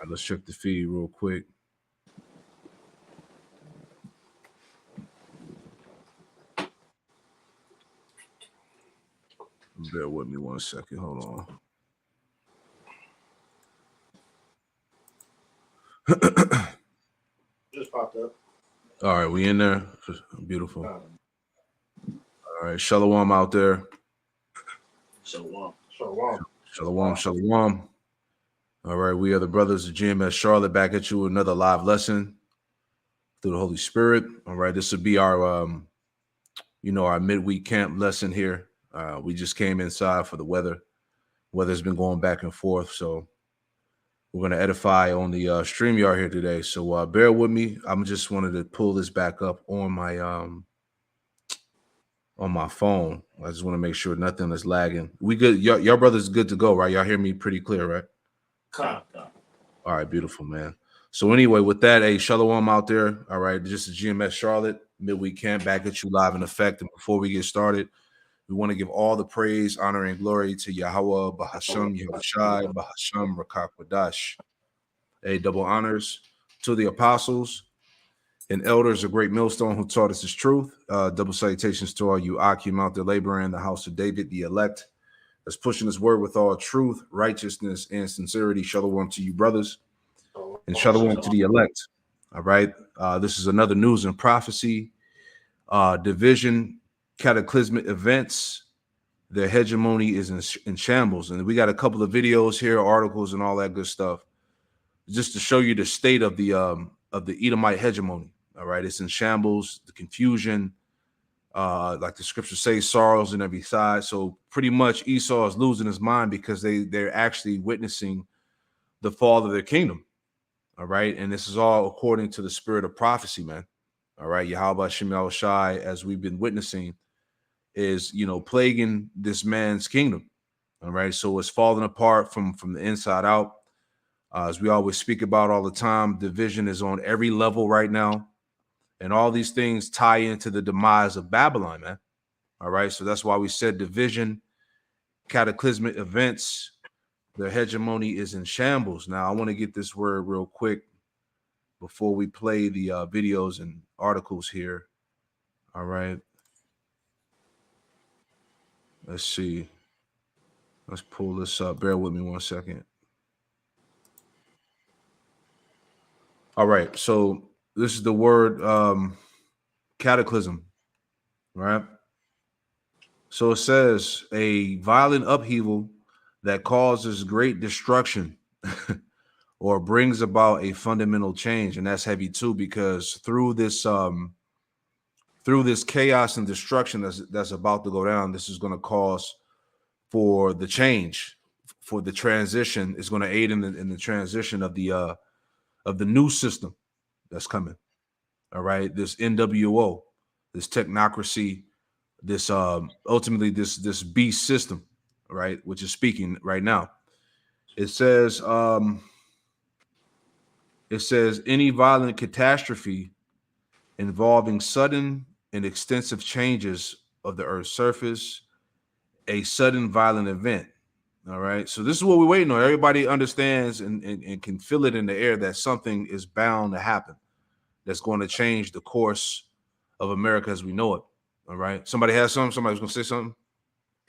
right, let's check the feed real quick. Bear with me 1 second. Hold on. Just popped up. All right, we in there. Beautiful. All right, shalom out there. Shalom. Shalom. All right, we are the brothers of GMS Charlotte, back at you with another live lesson through the Holy Spirit. All right, this will be our our midweek camp lesson here. We just came inside for the weather. Weather's been going back and forth, so we're going to edify on the StreamYard here today. So bear with me. I'm just wanted to pull this back up on my phone. I just want to make sure nothing is lagging. We good? Y'all brothers good to go, right? Y'all hear me pretty clear, right? Come. All right, beautiful, man. So anyway, with that, shalom out there. All right, just a GMS Charlotte midweek camp back at you live in effect. And before we get started, we want to give all the praise, honor, and glory to Yahweh, Bahasham, Yahushai, Bahasham, Rakak Wadash. Double honors to the apostles and elders, a great millstone who taught us his truth. Double salutations to all you Akim out there laboring in the house of David, the elect, that's pushing his word with all truth, righteousness, and sincerity. Shalom to you, brothers, and shalom to the elect. All right. This is another news and prophecy division, cataclysmic events. Their hegemony is in shambles. And we got a couple of videos here, articles, and all that good stuff, just to show you the state of the Edomite hegemony. All right. It's in shambles, the confusion, like the scriptures say, sorrows on every side. So pretty much Esau is losing his mind because they're actually witnessing the fall of their kingdom. All right. And this is all according to the spirit of prophecy, man. All right. Yahweh Shem Shai, as we've been witnessing, is, plaguing this man's kingdom. All right. So it's falling apart from the inside out. As we always speak about all the time, division is on every level right now. And all these things tie into the demise of Babylon, man. All right. So that's why we said division, cataclysmic events, their hegemony is in shambles. Now, I want to get this word real quick before we play the videos and articles here. All right. Let's see. Let's pull this up. Bear with me 1 second. All right. So this is the word cataclysm, right? So it says a violent upheaval that causes great destruction or brings about a fundamental change. And that's heavy too, because through this chaos and destruction that's about to go down, this is going to cause for the change, for the transition. Is going to aid in the transition of the new system that's coming. All right, this NWO, this technocracy, this ultimately this beast system, right, which is speaking right now. It says any violent catastrophe involving sudden and extensive changes of the Earth's surface, a sudden violent event. All right. So this is what we're waiting on. Everybody understands and can feel it in the air that something is bound to happen that's going to change the course of America as we know it. All right. Somebody has something? Somebody's going to say something?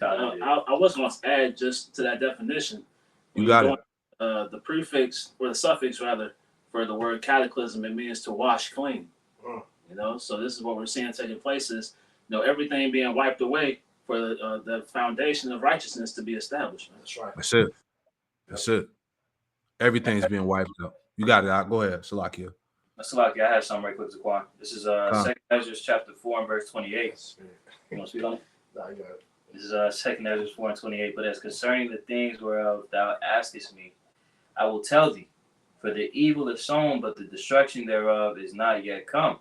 I was going to add just to that definition. You got it. The prefix, or the suffix rather, for the word cataclysm, it means to wash clean. So this is what we're seeing taking place is, everything being wiped away for the foundation of righteousness to be established. That's right. That's it. Everything's being wiped out. You got it. Go ahead, Salakia. Salakia, I have something right quick, Zaquan. This is 2 Ezra chapter 4 and verse 28. You want to speak on it? No, you got it. This is 2 Ezra 4 and 28. But as concerning the things whereof thou askest me, I will tell thee, for the evil is sown, but the destruction thereof is not yet come.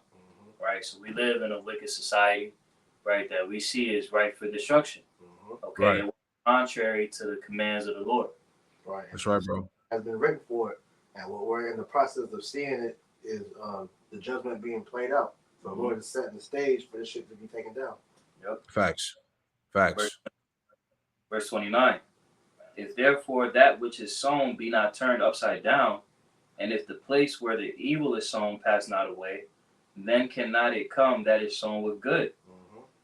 Right? So we live in a wicked society, right, that we see is ripe for destruction. Okay, right. And contrary to the commands of the Lord. Right. That's right, bro. Has been written for it, and what we're in the process of seeing it is the judgment being played out. So the Lord is setting the stage for this shit to be taken down. Yep. Facts. Verse 29. If therefore that which is sown be not turned upside down, And if the place where the evil is sown pass not away, then cannot it come that is sown with good.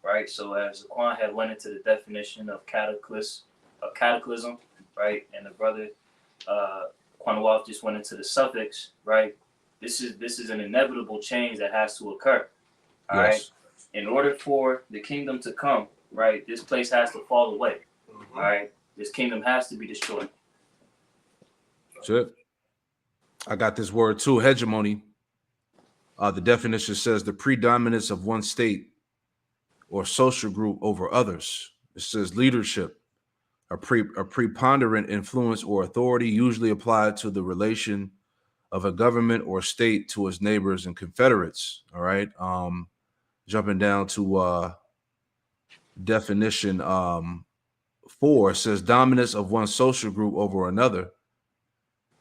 Right? So as Quan had went into the definition of cataclysm, right? And the brother Quanwalf just went into the suffix, right? This is an inevitable change that has to occur. All right. In order for the kingdom to come, right, this place has to fall away. All right. This kingdom has to be destroyed. That's it. I got this word too, hegemony. The definition says the predominance of one state or social group over others. It says leadership, a preponderant influence or authority usually applied to the relation of a government or state to its neighbors and confederates. All right. Jumping down to definition 4, it says dominance of one social group over another.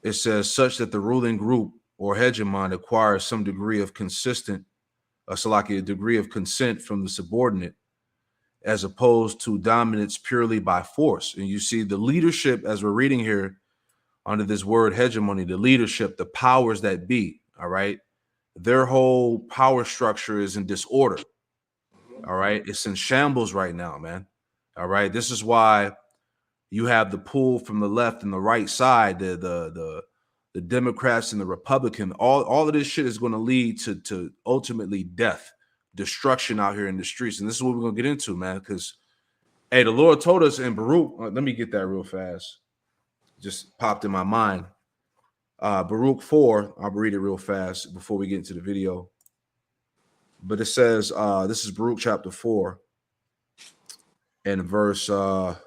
It says such that the ruling group or hegemon acquires some degree of a degree of consent from the subordinate, as opposed to dominance purely by force. And you see the leadership, as we're reading here under this word hegemony, the leadership, the powers that be, all right, their whole power structure is in disorder. All right, it's in shambles right now, man. All right, this is why you have the pull from the left and the right side, the Democrats and the Republican. All of this shit is going to lead to ultimately death, destruction out here in the streets. And this is what we're going to get into, man, because, hey, the Lord told us in Baruch, let me get that real fast. Just popped in my mind. Baruch 4, I'll read it real fast before we get into the video. But it says, this is Baruch chapter 4 and verse, I'll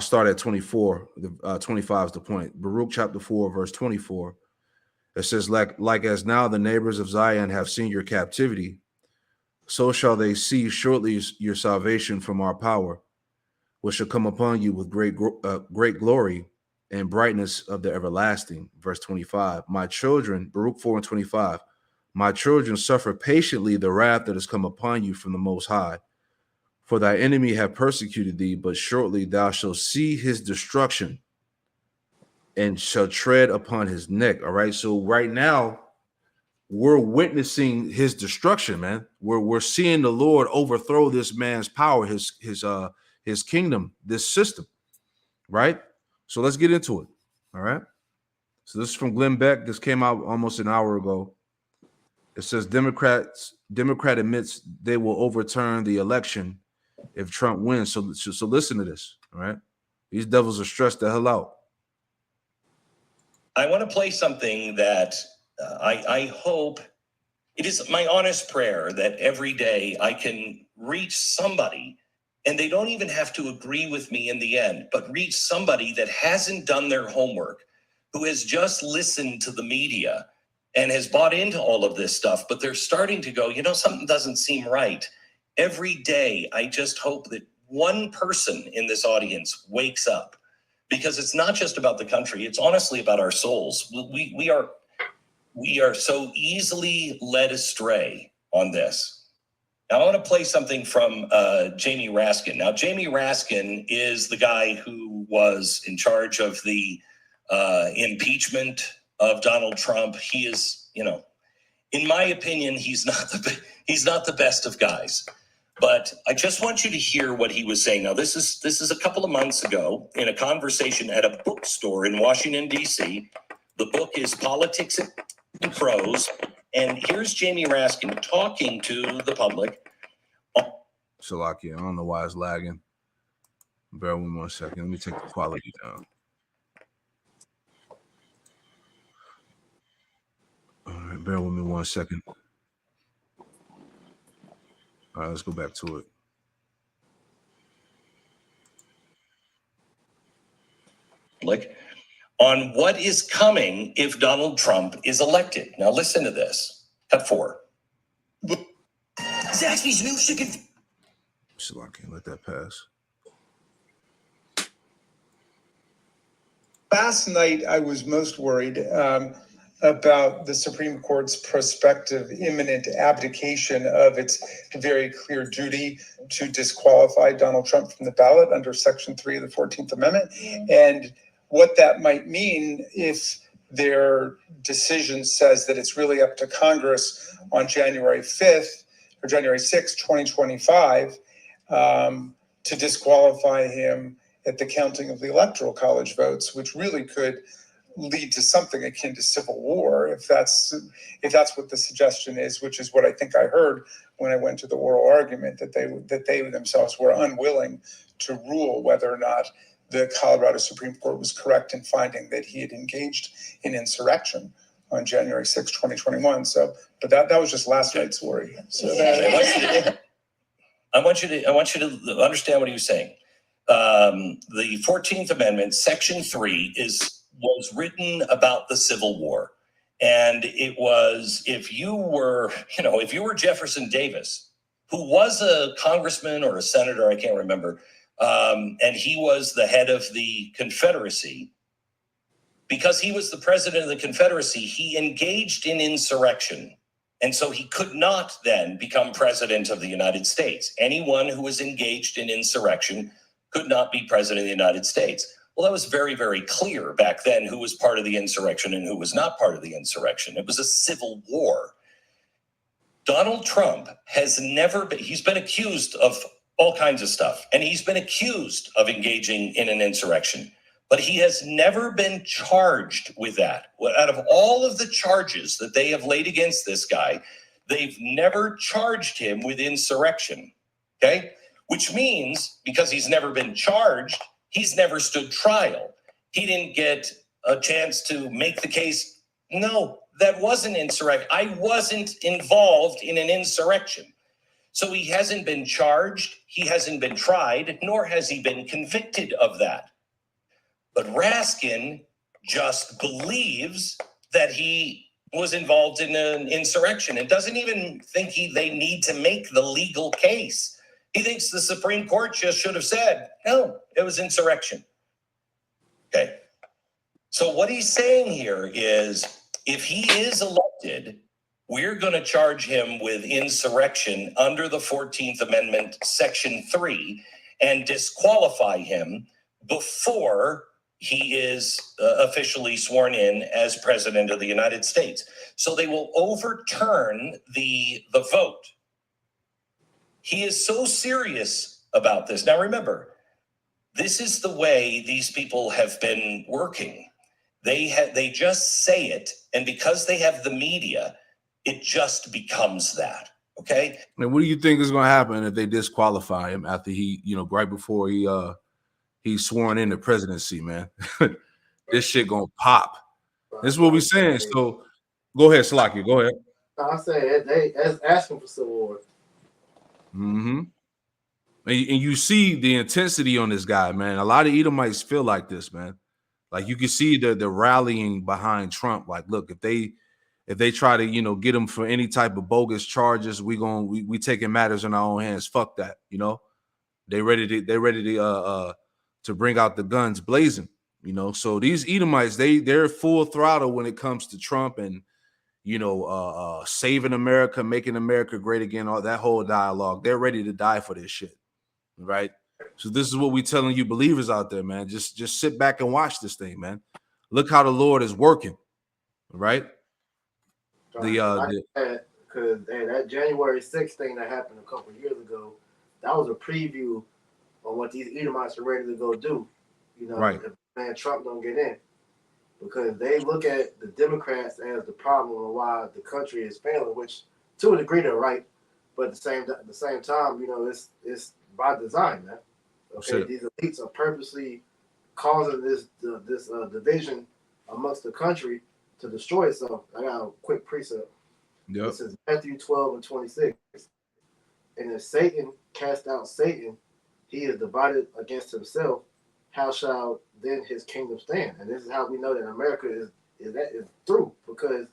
start at 24. 25 is the point. Baruch chapter 4, verse 24. It says, like as now the neighbors of Zion have seen your captivity, so shall they see shortly your salvation from our power, which shall come upon you with great glory and brightness of the everlasting. Verse 25. My children, Baruch 4 and 25. My children, suffer patiently the wrath that has come upon you from the Most High. For thy enemy have persecuted thee, but shortly thou shalt see his destruction and shall tread upon his neck. All right. So right now, we're witnessing his destruction, man. We're seeing the Lord overthrow this man's power, his kingdom, this system. Right. So let's get into it. All right. So this is from Glenn Beck. This came out almost an hour ago. It says Democrat admits they will overturn the election if Trump wins. So listen to this. All right. These devils are stressed the hell out. I want to play something that I hope, it is my honest prayer that every day I can reach somebody, and they don't even have to agree with me in the end, but reach somebody that hasn't done their homework, who has just listened to the media and has bought into all of this stuff, but they're starting to go, something doesn't seem right. Every day, I just hope that one person in this audience wakes up, because it's not just about the country. It's honestly about our souls. We are so easily led astray on this. Now, I want to play something from Jamie Raskin. Now, Jamie Raskin is the guy who was in charge of the impeachment of Donald Trump. He is, in my opinion, he's not the best of guys. But I just want you to hear what he was saying. Now, this is a couple of months ago in a conversation at a bookstore in Washington, D.C. The book is Politics and Prose. And here's Jamie Raskin talking to the public. Salakia, I don't know why it's lagging. Bear with me 1 second. Let me take the quality down. All right, bear with me 1 second. All right, let's go back to it. On what is coming if Donald Trump is elected. Now listen to this. Cut 4. Zaxby's new chicken. So I can't let that pass. Last night, I was most worried about the Supreme Court's prospective imminent abdication of its very clear duty to disqualify Donald Trump from the ballot under Section 3 of the 14th Amendment, and what that might mean if their decision says that it's really up to Congress on January 5th or January 6th, 2025, to disqualify him at the counting of the Electoral College votes, which really could lead to something akin to civil war, if that's what the suggestion is, which is what I think I heard when I went to the oral argument, that they themselves were unwilling to rule whether or not the Colorado Supreme Court was correct in finding that he had engaged in insurrection on January 6, 2021. So, but that was just last night's story. So I want you to understand what he was saying. The 14th Amendment, Section 3, was written about the Civil War. And it was, if you were Jefferson Davis, who was a congressman or a senator, I can't remember, and he was the head of the Confederacy, because he was the president of the Confederacy, he engaged in insurrection. And so he could not then become president of the United States. Anyone who was engaged in insurrection could not be president of the United States. Well, that was very, very clear back then who was part of the insurrection and who was not part of the insurrection. It was a civil war. Donald Trump he's been accused of all kinds of stuff, and he's been accused of engaging in an insurrection, but he has never been charged with that. Out of all of the charges that they have laid against this guy, they've never charged him with insurrection, okay? Which means, because he's never been charged, he's never stood trial. He didn't get a chance to make the case. No, that wasn't insurrection. I wasn't involved in an insurrection. So he hasn't been charged, he hasn't been tried, nor has he been convicted of that. But Raskin just believes that he was involved in an insurrection and doesn't even think they need to make the legal case. He thinks the Supreme Court just should have said, no, it was insurrection. Okay. So what he's saying here is, if he is elected, we're going to charge him with insurrection under the 14th Amendment, Section 3, and disqualify him before he is officially sworn in as president of the United States. So they will overturn the vote. He is so serious about this. Now, remember, this is the way these people have been working. They just say it, and because they have the media, it just becomes that. Okay. And what do you think is going to happen if they disqualify him after right before he's sworn in the presidency, man? This shit gonna pop. This is what we're saying. So go ahead, Salaki. Go ahead. I say they asking for civil war. Mm-hmm. And you see the intensity on this guy, man. A lot of Edomites feel like this, man. Like you can see the rallying behind Trump. Like, look, if they try to get him for any type of bogus charges, we taking matters in our own hands. Fuck that, They ready to bring out the guns blazing, So these Edomites, they're full throttle when it comes to Trump and saving America, making America great again, all that whole dialogue. They're ready to die for this shit, right? So this is what we telling you believers out there, man. Just sit back and watch this thing, man. Look how the Lord is working, right? Because that January 6th thing that happened a couple of years ago, that was a preview on what these Edomites are ready to go do. Right. If man Trump don't get in, because they look at the Democrats as the problem of why the country is failing, which to a degree they're right, but at the same time, it's by design, man. Okay, these elites are purposely causing this division amongst the country to destroy itself. I got a quick precept. Yep. It says Matthew 12:26. And if Satan cast out Satan, he is divided against himself. How shall then his kingdom stand? And this is how we know that America is through, because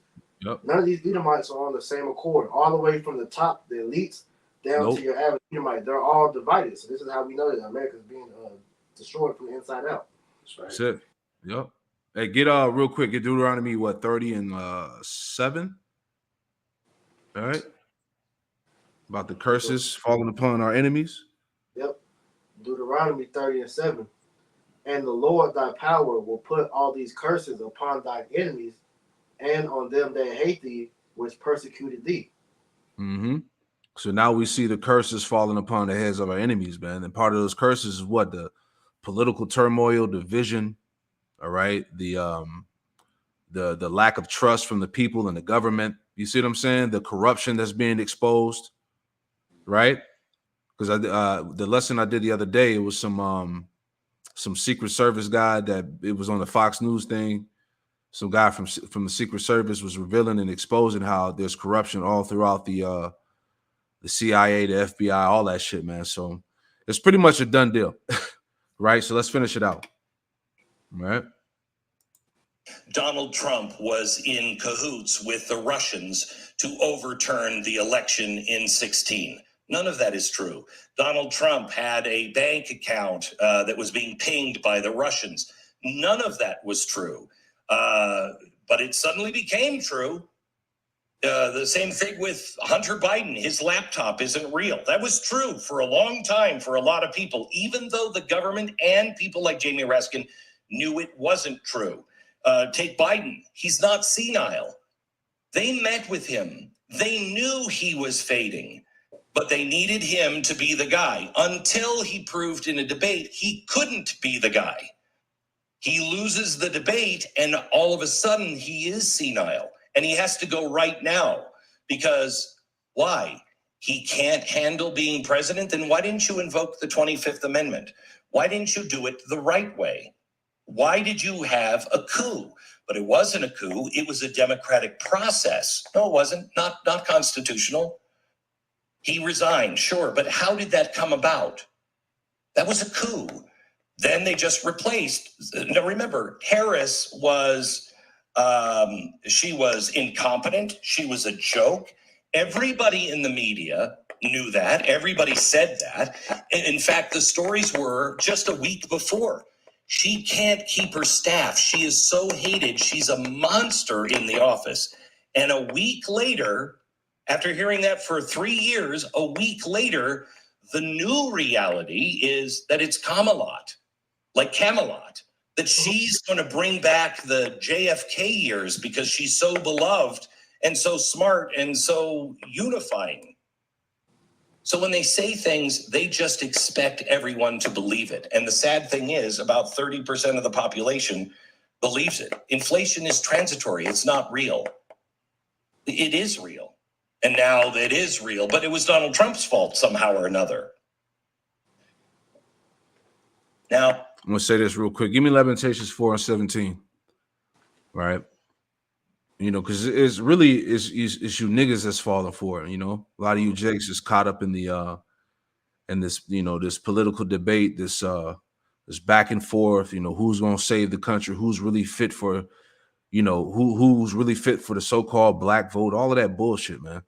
none of these Edomites are on the same accord. All the way from the top, the elites, down to your average Edomite, they're all divided. So this is how we know that America is being destroyed from the inside out. That's it. Yep. Hey, get real quick. Get Deuteronomy 30 and 7. All right. About the curses falling upon our enemies. Yep. Deuteronomy 30 and 7. And the Lord thy power will put all these curses upon thine enemies and on them that hate thee, which persecuted thee. Mm-hmm. So now we see the curses falling upon the heads of our enemies, man. And part of those curses is what? The political turmoil, division, all right, the lack of trust from the people and the government. You see what I'm saying? The corruption that's being exposed, right? Because the lesson I did the other day, it was some Secret Service guy that it was on the Fox News thing. Some guy from the Secret Service was revealing and exposing how there's corruption all throughout the CIA, the FBI, all that shit, man. So it's pretty much a done deal, right? So let's finish it out, right? Donald Trump was in cahoots with the Russians to overturn the election in 16. None of that is true. Donald Trump had a bank account that was being pinged by the Russians. None of that was true. But it suddenly became true. The same thing with Hunter Biden. His laptop isn't real. That was true for a long time for a lot of people, even though the government and people like Jamie Raskin knew it wasn't true. Take Biden. He's not senile. They met with him. They knew he was fading, but they needed him to be the guy until he proved in a debate he couldn't be the guy. He loses the debate, and all of a sudden he is senile, and he has to go right now because why? He can't handle being president. Then why didn't you invoke the 25th Amendment? Why didn't you do it the right way? Why did you have a coup? But it wasn't a coup. It was a democratic process. No, it wasn't. Not constitutional. He resigned, sure. But how did that come about? That was a coup. Then they just replaced. Now, remember, Harris was, she was incompetent. She was a joke. Everybody in the media knew that. Everybody said that. In fact, the stories were just a week before. She can't keep her staff. She is so hated. She's a monster in the office. And a week later, after hearing that for 3 years, a week later, the new reality is that it's Camelot, like Camelot, that she's going to bring back the JFK years because she's so beloved and so smart and so unifying. So when they say things, they just expect everyone to believe it. And the sad thing is about 30% of the population believes it. Inflation is transitory. It's not real. It is real. And now it is real, but it was Donald Trump's fault somehow or another. Now, I'm going to say this real quick. Give me Lamentations 4 and 17. Right? You know, because it's really it's you niggas that's falling for it. You know, a lot of you jakes is caught up in the in this, you know, this political debate, this back and forth. You know, who's gonna save the country? Who's really fit for, you know, who's really fit for the so-called black vote? All of that bullshit, man.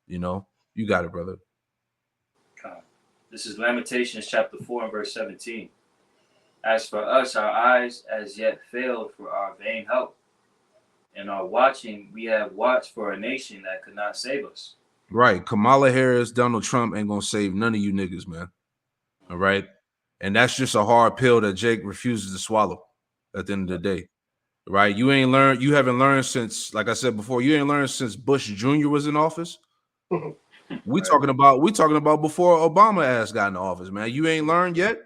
You know, you got it, brother. This is Lamentations chapter 4 and verse 17. As for us, our eyes as yet failed for our vain help. And our watching, we have watched for a nation that could not save us. Right. Kamala Harris, Donald Trump ain't gonna save none of you niggas, man. All right. And that's just a hard pill that Jake refuses to swallow at the end of the day. Right. You haven't learned since, like I said before, you ain't learned since Bush Jr. was in office. We talking about before Obama ass got in office, man. You ain't learned yet.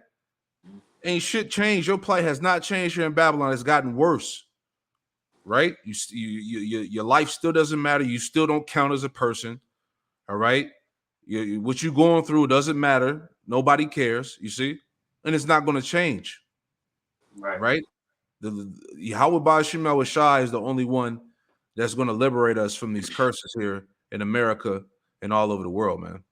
Ain't shit changed. Your plight has not changed here in Babylon. It's gotten worse. Right? Your life still doesn't matter. You still don't count as a person. All right. What you going through doesn't matter. Nobody cares. You see, and it's not going to change. Right. The Yahweh Ba'Shem Shai is the only one that's going to liberate us from these curses here in America and all over the world, man.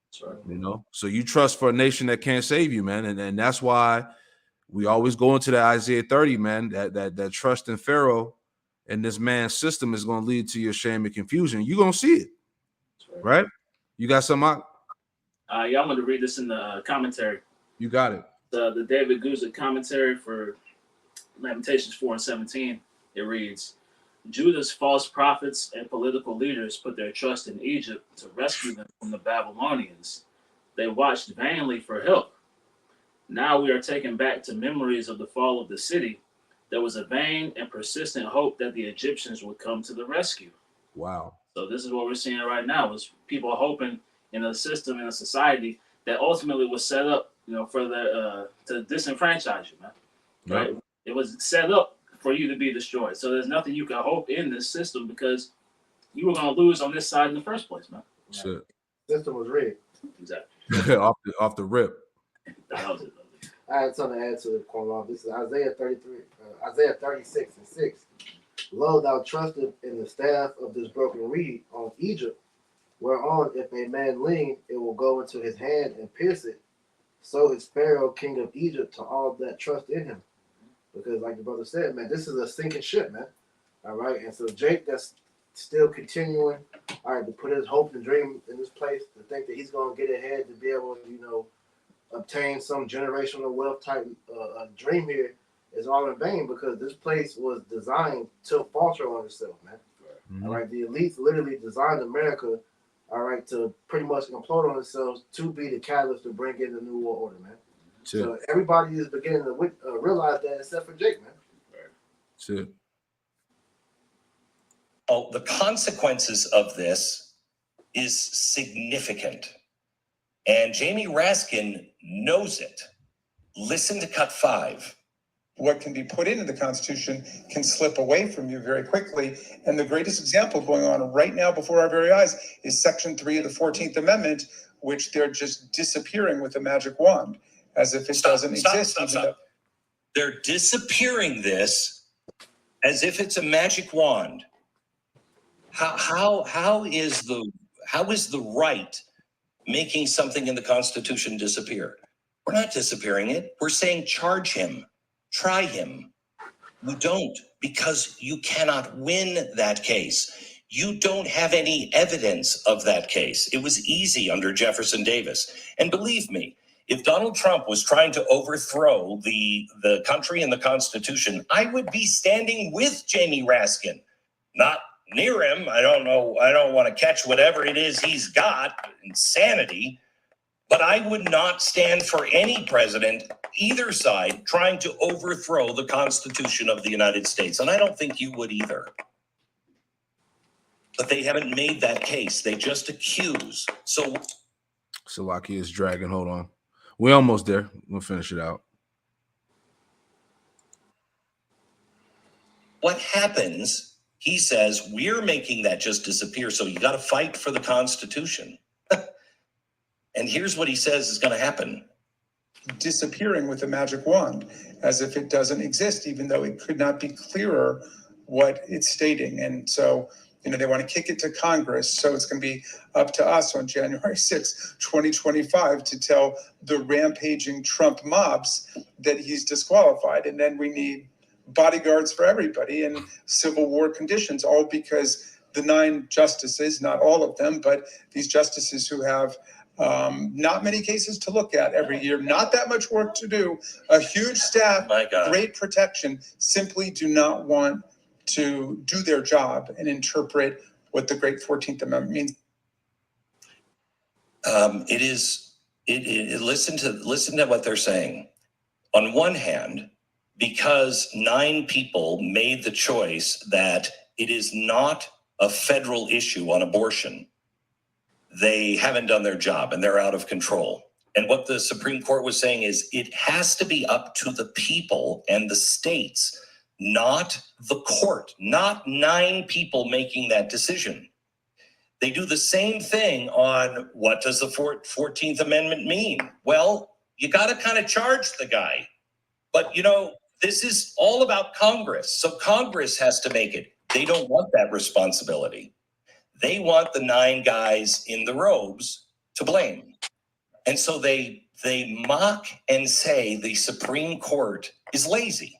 That's right. You know, so you trust for a nation that can't save you, man, and that's why we always go into that Isaiah 30, man. That trust in Pharaoh and this man's system is going to lead to your shame and confusion. You're going to see it, right? You got some out? Yeah, I'm going to read this in the commentary. You got it. The David Guzik commentary for Lamentations 4 and 17. It reads, Judah's false prophets and political leaders put their trust in Egypt to rescue them from the Babylonians. They watched vainly for help. Now we are taken back to memories of the fall of the city. There was a vain and persistent hope that the Egyptians would come to the rescue. Wow. So this is what we're seeing right now: is people hoping in a system, in a society that ultimately was set up, for the to disenfranchise you, man. Right? Yep. It was set up for you to be destroyed. So there's nothing you can hope in this system because you were going to lose on this side in the first place, man. That's it. System was rigged. Exactly. off the rip. That was it. I had something to add to the Cornwall. This is Isaiah 36:6. Lo, thou trusted in the staff of this broken reed on Egypt, whereon if a man lean, it will go into his hand and pierce it. So is Pharaoh, king of Egypt, to all that trust in him. Because like the brother said, man, this is a sinking ship, man. All right. And so Jake, that's still continuing, all right, to put his hope and dream in this place, to think that he's going to get ahead, to be able to, obtain some generational wealth type dream here, is all in vain, because this place was designed to falter on itself, man. Mm-hmm. All right. The elites literally designed America, all right, to pretty much implode on themselves to be the catalyst to bring in the new world order, man. So everybody is beginning to realize that, except for Jake, man. That's it. Oh, the consequences of this is significant. And Jamie Raskin knows it. Listen to cut 5. What can be put into the Constitution can slip away from you very quickly. And the greatest example going on right now before our very eyes is Section 3 of the 14th Amendment, which they're just disappearing with a magic wand, as if it doesn't exist. Stop. They're disappearing this as if it's a magic wand. How is the right making something in the Constitution disappear? We're not disappearing it. We're saying charge him, try him. You don't, because you cannot win that case. You don't have any evidence of that case. It was easy under Jefferson Davis. And believe me, if Donald Trump was trying to overthrow the country and the Constitution, I would be standing with Jamie Raskin, not near him. I don't know. I don't want to catch whatever it is he's got, insanity, but I would not stand for any president, either side, trying to overthrow the Constitution of the United States. And I don't think you would either. But they haven't made that case. They just accuse. So Salaki is dragging. Hold on. We're almost there. We'll finish it out. what happens? He says, we're making that just disappear. So you got to fight for the Constitution. And here's what he says is going to happen. Disappearing with a magic wand, as if it doesn't exist, even though it could not be clearer what it's stating. And so, they want to kick it to Congress. So it's going to be up to us on January 6, 2025 to tell the rampaging Trump mobs that he's disqualified. And then we need bodyguards for everybody in civil war conditions, all because the 9 justices, not all of them, but these justices who have not many cases to look at every year, not that much work to do, a huge staff, great protection, simply do not want to do their job and interpret what the great 14th Amendment means. Listen to what they're saying. On one hand, because 9 people made the choice that it is not a federal issue on abortion, they haven't done their job and they're out of control. And what the Supreme Court was saying is it has to be up to the people and the states, not the court, not 9 people making that decision. They do the same thing on what does the 14th Amendment mean? Well, you got to kind of charge the guy. But, this is all about Congress. So Congress has to make it. They don't want that responsibility. They want the 9 guys in the robes to blame. And so they mock and say the Supreme Court is lazy.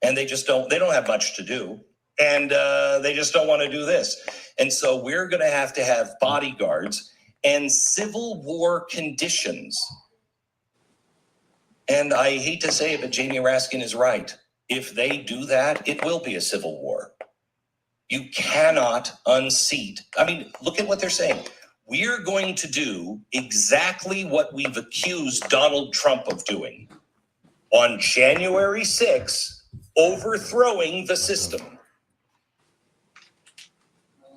And they don't have much to do. And they just don't want to do this. And so we're going to have bodyguards and civil war conditions. And I hate to say it, but Jamie Raskin is right. If they do that, it will be a civil war. You cannot unseat. I mean, look at what they're saying. we're going to do exactly what we've accused Donald Trump of doing on January 6th, overthrowing the system.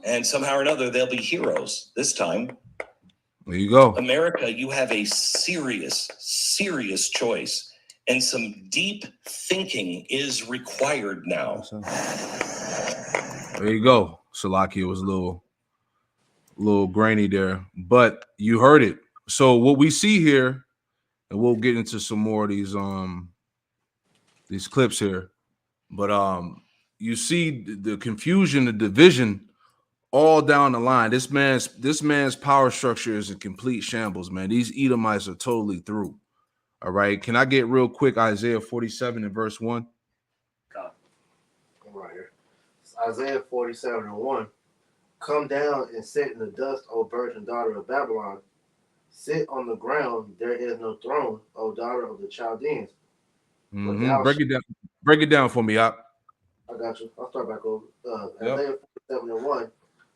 And somehow or another, they'll be heroes this time. There you go. America, you have a serious, serious choice. And some deep thinking is required now. There you go. Salakia was a little grainy there, but you heard it. So what we see here, and we'll get into some more of these clips here, but you see the confusion, the division all down the line. This man's power structure is a complete shambles, man. These Edomites are totally through. All right. Can I get real quick Isaiah 47 and verse 1? Right here. It's Isaiah 47 and 1. Come down and sit in the dust, O virgin daughter of Babylon. Sit on the ground, there is no throne, O daughter of the Chaldeans. Mm-hmm. Break it down for me, Op. I got you. I'll start back over. Isaiah 47 and 1.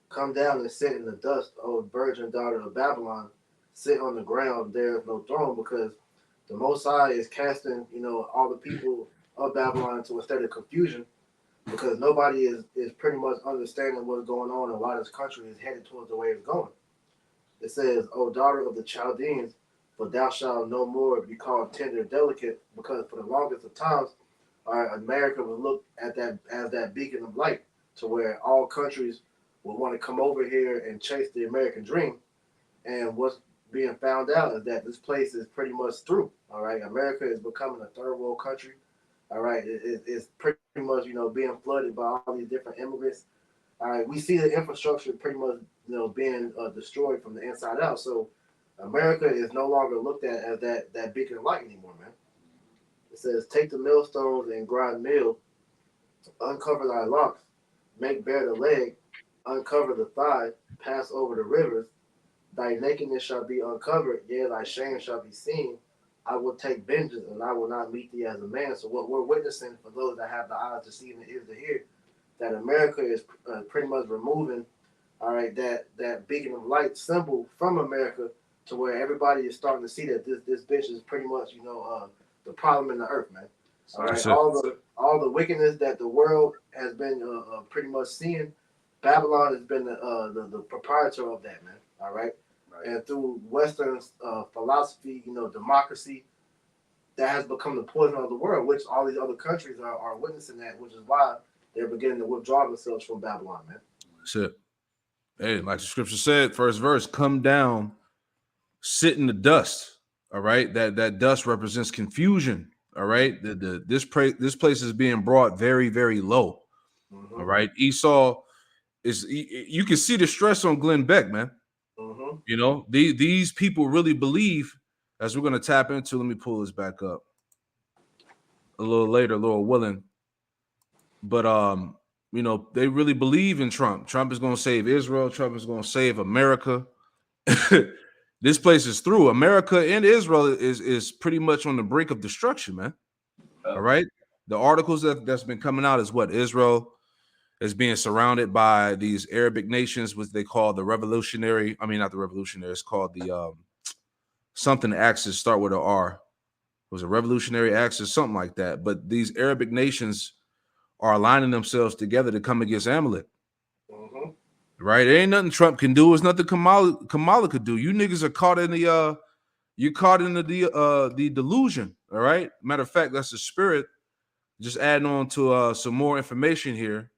Come down and sit in the dust, O virgin daughter of Babylon. Sit on the ground, there is no throne, because the Most High is casting, all the people of Babylon into a state of confusion, because nobody is pretty much understanding what's going on and why this country is headed towards the way it's going. It says, O daughter of the Chaldeans, for thou shalt no more be called tender, delicate, because for the longest of times, America was looked at that as that beacon of light, to where all countries would want to come over here and chase the American dream. And what's being found out is that this place is pretty much through. All right, America is becoming a third world country. All right, it's pretty much being flooded by all these different immigrants. All right, we see the infrastructure pretty much being destroyed from the inside out. So America is no longer looked at as that beacon of light anymore, man. It says, take the millstones and grind meal, uncover thy locks, make bare the leg, uncover the thigh, pass over the rivers. Thy nakedness shall be uncovered, yea, thy shame shall be seen. I will take vengeance, and I will not meet thee as a man. So what we're witnessing, for those that have the eyes to see and the ears to hear, that America is pretty much removing, all right, that beacon of light symbol from America, to where everybody is starting to see that this bitch is pretty much the problem in the earth, man. All right, all the wickedness that the world has been pretty much seeing, Babylon has been the proprietor of that, man. All right. And through Western philosophy, democracy, that has become the poison of the world, which all these other countries are witnessing that, which is why they're beginning to withdraw themselves from Babylon, man. That's it. Hey, like the scripture said, first verse, come down, sit in the dust. All right. That dust represents confusion. All right. This place is being brought very, very low. Mm-hmm. All right. Esau you can see the stress on Glenn Beck, man. Mm-hmm. These people really believe, as we're going to tap into. Let me pull this back up a little later, Lord willing. But they really believe in Trump. Trump is going to save Israel. Trump is going to save America. This place is through. America and Israel is pretty much on the brink of destruction, man. All right. The articles that's been coming out is what Israel is being surrounded by these Arabic nations, which they call the revolutionary. I mean, not the revolutionary. It's called the something axis. Start with an R. It was a revolutionary axis, something like that. But these Arabic nations are aligning themselves together to come against Amalek. Mm-hmm. Right? There ain't nothing Trump can do. It's nothing Kamala could do. You niggas are caught in the delusion. All right. Matter of fact, that's the spirit. Just adding on to some more information here.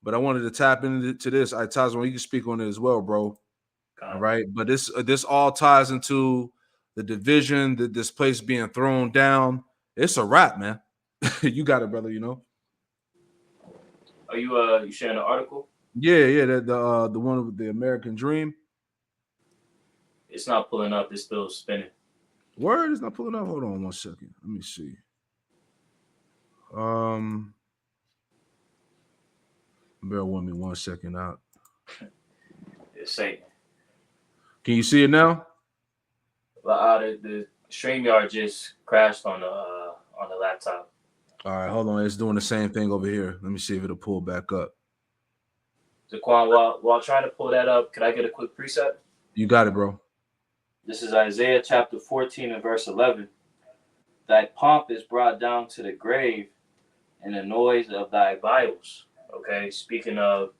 But I wanted to tap into this. Tazwan, you can speak on it as well, bro. All right. But this all ties into the division, this place being thrown down. It's a wrap, man. You got it, brother, Are you sharing the article? Yeah, the one with the American Dream. It's not pulling up, it's still spinning. Word is not pulling up. Hold on 1 second. Let me see. Bear with me 1 second out. It's Satan. Can you see it now? The StreamYard just crashed on the laptop. All right, hold on. It's doing the same thing over here. Let me see if it'll pull back up. Zaquan, while trying to pull that up, could I get a quick preset? You got it, bro. This is Isaiah chapter 14 and verse 11. Thy pomp is brought down to the grave, and the noise of thy viols. Okay, speaking of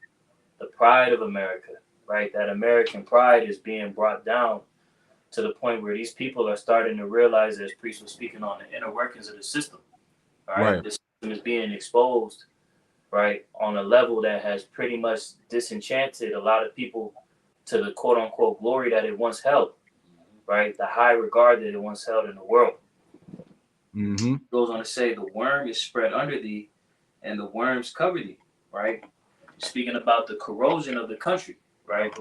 the pride of America, right? That American pride is being brought down to the point where these people are starting to realize, as Priest was speaking on, the inner workings of the system. All right, Right. the system is being exposed, right, on a level that has pretty much disenchanted a lot of people to the quote unquote glory that it once held, right? The high regard that it once held in the world. Mm-hmm. Goes on to say, the worm is spread under thee, and the worms cover thee, right? Speaking about the corrosion of the country, right?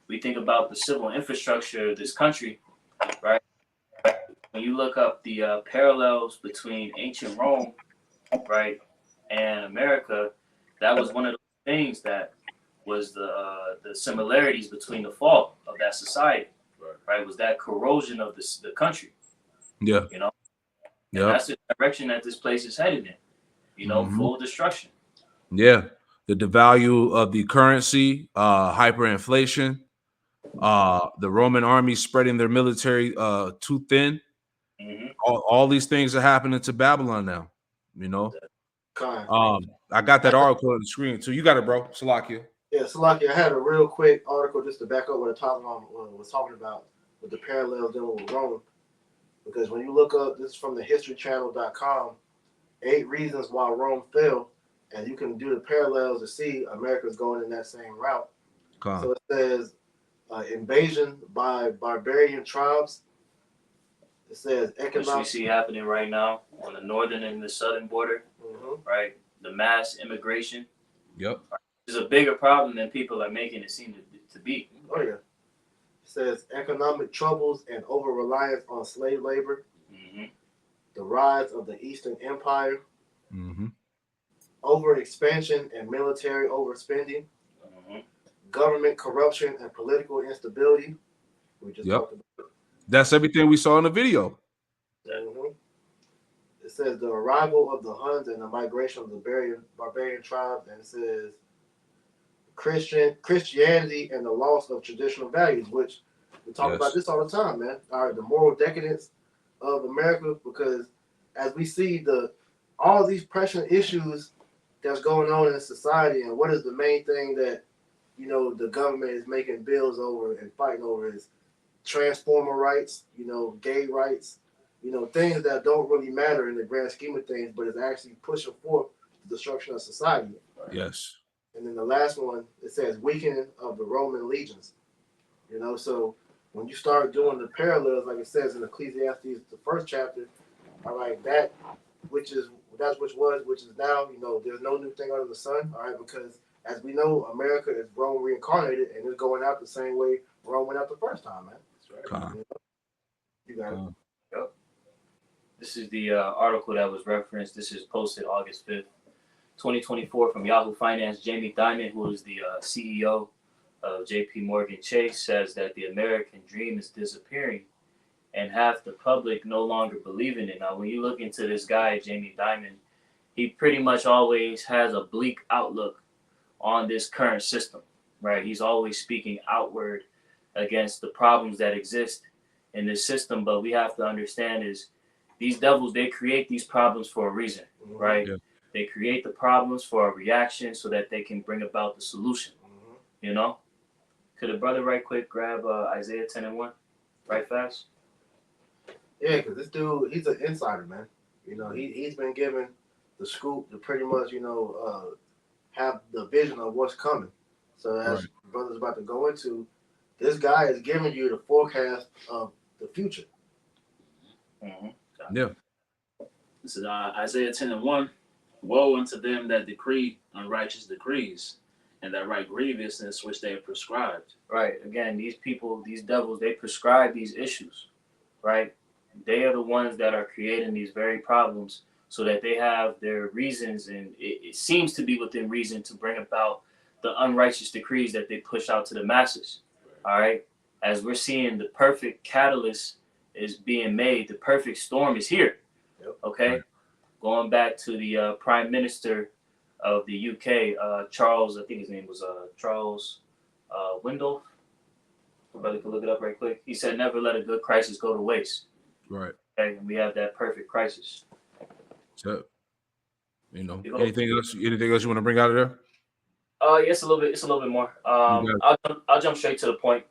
We think about the civil infrastructure of this country, right? When you look up the parallels between ancient Rome, right, and America, that was one of the things that was the similarities between the fall of that society, right? Was that corrosion of the country, Yeah. you know? And Yeah. that's the direction that this place is headed in, you know, full destruction. Yeah. The devalue of the currency, hyperinflation, the Roman army spreading their military too thin. Mm-hmm. All these things are happening to Babylon now. You know. Con. I got that article on the screen too. You got it, bro. Salakia. Yeah, Salaki, I had a real quick article just to back up what I was talking about with the parallels dealing with Rome. Because when you look up, this is from the historychannel.com, 8 reasons why Rome fell, and you can do the parallels to see America's going in that same route. So it says invasion by barbarian tribes. It says Which we see happening right now on the northern and the southern border, right? The mass immigration. Yep. Is a bigger problem than people are making it seem to be. Oh, yeah. It says economic troubles and over-reliance on slave labor. The rise of the Eastern Empire. Over-expansion and military overspending. Government corruption and political instability. We just talked about. That's everything we saw in the video. It says the arrival of the Huns and the migration of the barbarian tribes, and it says Christianity and the loss of traditional values, which we talk about this all the time, man. All right, the moral decadence of America, because as we see all these pressing issues that's going on in society, and what is the main thing that the government is making bills over and fighting over is transformer rights, gay rights, things that don't really matter in the grand scheme of things, but it's actually pushing forth the destruction of society. Yes. And then the last one, it says weakening of the Roman legions. So when you start doing the parallels, like it says in Ecclesiastes, the first chapter, all right, which is now, there's no new thing under the sun, all right, because as we know, America is Rome reincarnated and it's going out the same way Rome went out the first time, man. That's right. You got it. Yep. This is the article that was referenced. This is posted August 5th, 2024 from Yahoo Finance. Jamie Dimon, who is the CEO of JP Morgan Chase, says that the American dream is disappearing and half the public no longer believe in it. Now, when you look into this guy, Jamie Dimon, he pretty much always has a bleak outlook on this current system, right? He's always speaking outward against the problems that exist in this system. But we have to understand is these devils, they create these problems for a reason, right? Yeah. They create the problems for a reaction so that they can bring about the solution, Could a brother right quick grab Isaiah 10:1 right fast? Yeah, because this dude, he's an insider, man. He's been given the scoop to pretty much, have the vision of what's coming. So as brother's about to go into, this guy is giving you the forecast of the future. Yeah. This is Isaiah 10:1. Woe unto them that decree unrighteous decrees, and that write grievousness which they have prescribed. Right. Again, these people, these devils, they prescribe these issues, right? They are the ones that are creating these very problems so that they have their reasons, and it seems to be within reason to bring about the unrighteous decrees that they push out to the masses. All right. As we're seeing the perfect catalyst is being made, the perfect storm is here. Okay. Right. Going back to the Prime Minister of the UK, Charles, I think his name was Charles Windolph. Brother can look it up right quick. He said, "Never let a good crisis go to waste." Right. Okay, and we have that perfect crisis. So, anything else you want to bring out of there? Yes, a little bit. It's a little bit more. You I'll jump straight to the point.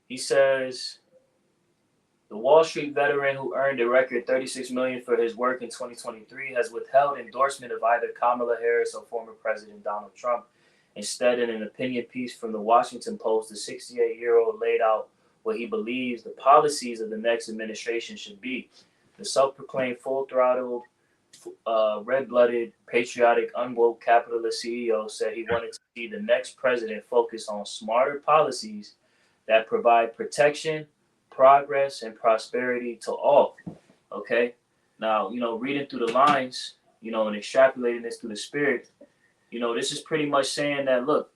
He says the Wall Street veteran who earned a record $36 million for his work in 2023 has withheld endorsement of either Kamala Harris or former President Donald Trump. Instead, in an opinion piece from the Washington Post, the 68-year-old laid out what he believes the policies of the next administration should be. The self-proclaimed full-throttled, red-blooded, patriotic, unwoke capitalist CEO said he wanted to see the next president focus on smarter policies that provide protection, progress, and prosperity to all. Okay? Now, reading through the lines, and extrapolating this through the spirit, this is pretty much saying that, look,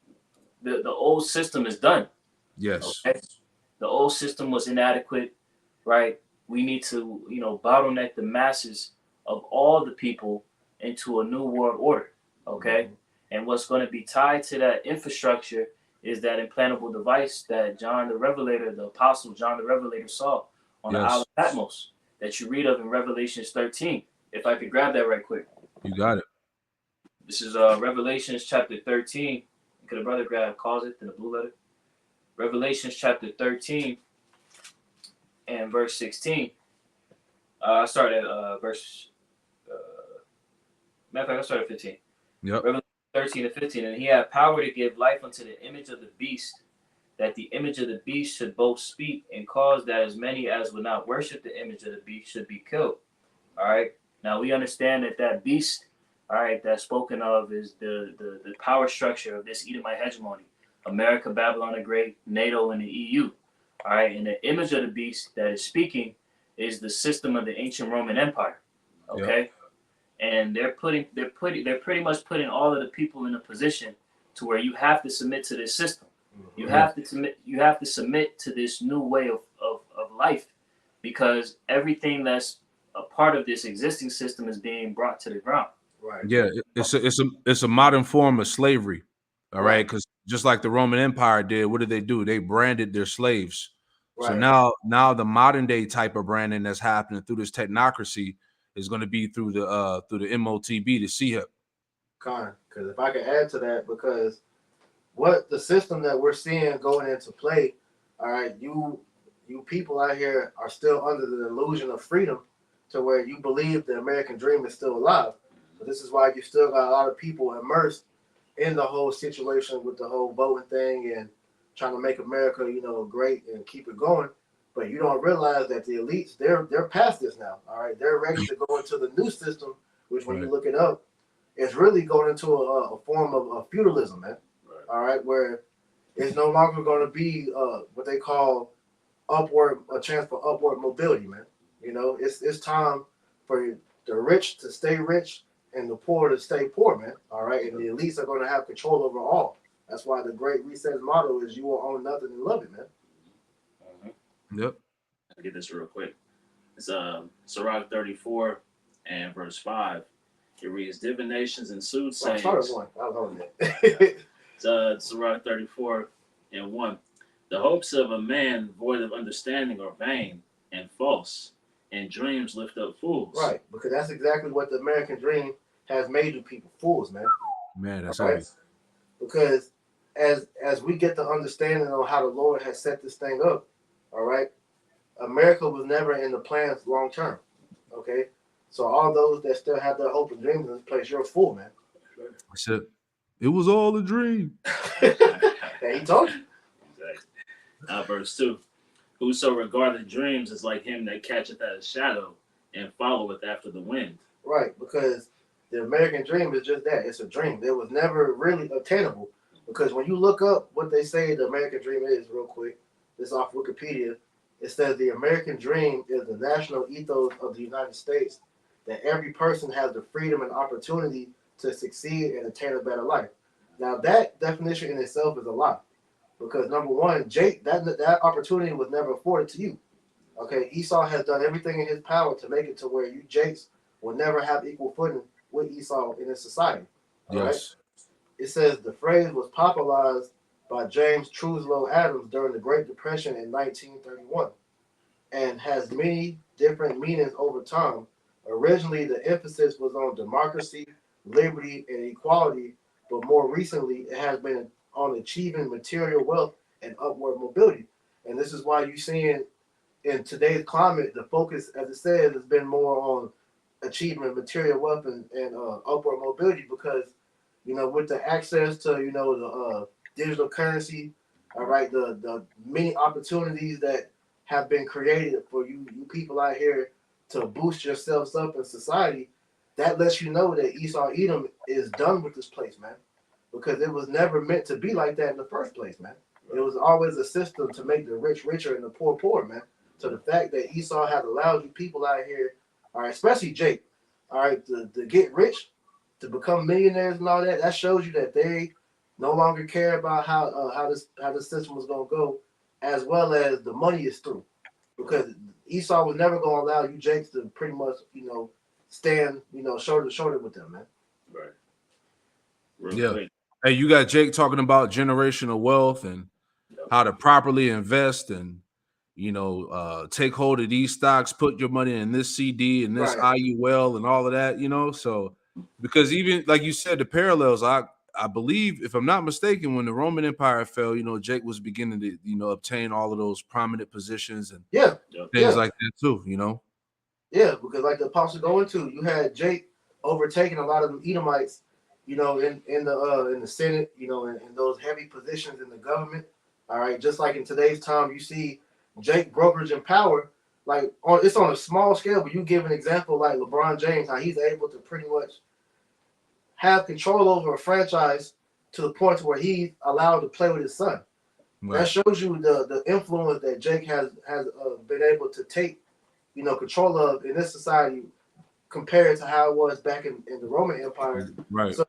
the old system is done. Yes. Okay? The old system was inadequate, right? We need to, bottleneck the masses of all the people into a new world order, okay? Mm-hmm. And what's going to be tied to that infrastructure is that implantable device that John the Revelator, the Apostle John the Revelator saw on the Isle of Patmos that you read of in Revelations 13. If I could grab that right quick. You got it. This is Revelations chapter 13. Could a brother calls it in the blue letter? Revelations chapter 13 and verse 16. I start at verse. Matter of fact, I start at 15. Yep. Revelation 13 and 15. And he had power to give life unto the image of the beast, that the image of the beast should both speak and cause that as many as would not worship the image of the beast should be killed. All right. Now we understand that beast, all right, that's spoken of is the power structure of this Edomite hegemony. America, Babylon the Great, NATO, and the EU. All right, and the image of the beast that is speaking is the system of the ancient Roman Empire. Okay, yep. And they're pretty much putting all of the people in a position to where you have to submit to this system. You have to submit to this new way of life, because everything that's a part of this existing system is being brought to the ground. Right. Yeah, it's a modern form of slavery. All right, because just like the Roman Empire did, what did they do? They branded their slaves. Right. So now the modern day type of branding that's happening through this technocracy is going to be through the MOTB, the CHIP. Because if I could add to that, because what the system that we're seeing going into play, all right, you people out here are still under the illusion of freedom, to where you believe the American dream is still alive. So this is why you still got a lot of people immersed in the whole situation with the whole voting thing and trying to make America, great and keep it going. But you don't realize that the elites, they're past this now. All right, they're ready to go into the new system, which when you look it up, it's really going into a form of feudalism, man. Right. All right, where it's no longer going to be what they call a chance for upward mobility, man. It's time for the rich to stay rich and the poor to stay poor, man. All right, and the elites are going to have control over all. That's why the Great Reset's motto is "You will own nothing and love it, man." Yep. I'll get this real quick. It's Sirach 34 and verse 5. It reads, "Divinations and soothsayers." I was on that. It's Sirach 34 and 1. "The hopes of a man void of understanding are vain and false, and dreams lift up fools." Right, because that's exactly what the American dream has made you people fools, man. Man, that's right? Heavy. Because as we get the understanding on how the Lord has set this thing up, all right, America was never in the plans long term. Okay, so all those that still have their hope and dreams in this place, you're a fool, man. I said, it was all a dream. He told you. Exactly. Verse 2. "Whoso regardeth dreams is like him that catcheth at a shadow and followeth after the wind." Right, because the American dream is just that. It's a dream. It was never really attainable. Because when you look up what they say the American dream is, real quick, this off Wikipedia, it says the American dream is the national ethos of the United States, that every person has the freedom and opportunity to succeed and attain a better life. Now, that definition in itself is a lie. Because number one, Jake, that opportunity was never afforded to you. Okay, Esau has done everything in his power to make it to where you Jakes will never have equal footing with Esau in his society. All yes. Right? It says the phrase was popularized by James Truslow Adams during the Great Depression in 1931, and has many different meanings over time. Originally, the emphasis was on democracy, liberty, and equality, but more recently, it has been on achieving material wealth and upward mobility. And this is why you're seeing in today's climate, the focus, as it says, has been more on achievement, material wealth, and upward mobility, because with the access to the digital currency, all right, the many opportunities that have been created for you people out here to boost yourselves up in society, that lets you know that Esau Edom is done with this place, man, because it was never meant to be like that in the first place, man. It was always a system to make the rich richer and the poor poor, man. So the fact that Esau has allowed you people out here, all right, especially Jake, all right, to get rich, to become millionaires and all that, that shows you that they no longer care about how the system was gonna go, as well as the money is through. Because Esau was never gonna allow you Jakes to pretty much, stand, shoulder to shoulder with them, man. Right. Real Yeah. quick. Hey, you got Jake talking about generational wealth and how to properly invest and take hold of these stocks, put your money in this CD and this Right. IUL and all of that, So because even like you said, the parallels, I believe, if I'm not mistaken, when the Roman Empire fell, Jake was beginning to, obtain all of those prominent positions and things like that too, Yeah, because like the apostle going to, you had Jake overtaking a lot of the Edomites, in the Senate, in those heavy positions in the government. All right, just like in today's time, you see Jake brokerage and power, like it's on a small scale, but you give an example like LeBron James, how he's able to pretty much have control over a franchise to the point where he's allowed to play with his son. Right. That shows you the influence that Jake has been able to take, control of in this society compared to how it was back in the Roman Empire. Right. So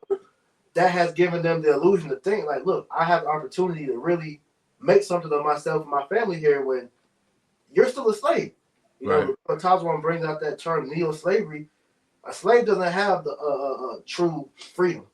that has given them the illusion to think like, look, I have the opportunity to really make something of myself and my family here when you're still a slave. Tazwan brings out that term neo-slavery. A slave doesn't have the true freedom,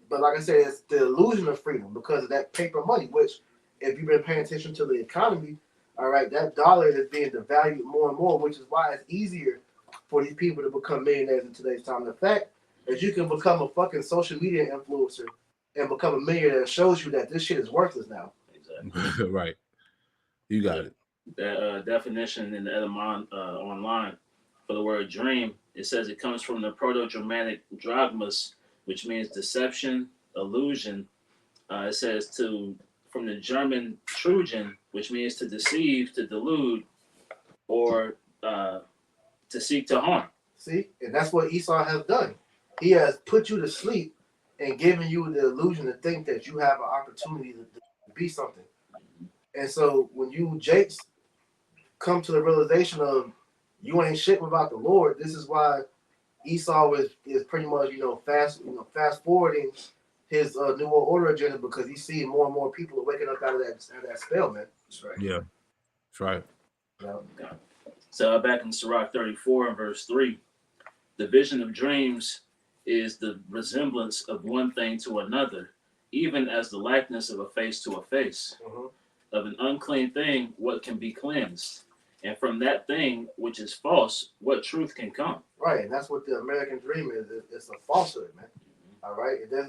But like I said, it's the illusion of freedom because of that paper money, which if you've been paying attention to the economy, all right, that dollar is being devalued more and more, which is why it's easier for these people to become millionaires in today's time. The fact that you can become a fucking social media influencer and become a millionaire shows you that this shit is worthless now. Exactly. Right. You got it. That definition in the Edamon online for the word dream, it says it comes from the Proto-Germanic dragmus, which means deception, illusion. It says from the German Trugen, which means to deceive, to delude, or to seek to harm. See, and that's what Esau has done. He has put you to sleep and given you the illusion to think that you have an opportunity to be something. And so when you Jakes come to the realization of you ain't shit without the Lord, this is why Esau is pretty much fast forwarding his New World Order agenda, because he's seeing more and more people are waking up out of that spell, man. That's right. Yeah, that's right. Yeah. So back in Sirach 34 and verse 3, the vision of dreams is the resemblance of one thing to another, even as the likeness of a face to a face. Mm-hmm. Of an unclean thing, what can be cleansed? And from that thing which is false, what truth can come? Right, and that's what the American dream is. It's a falsehood, man. All right, there's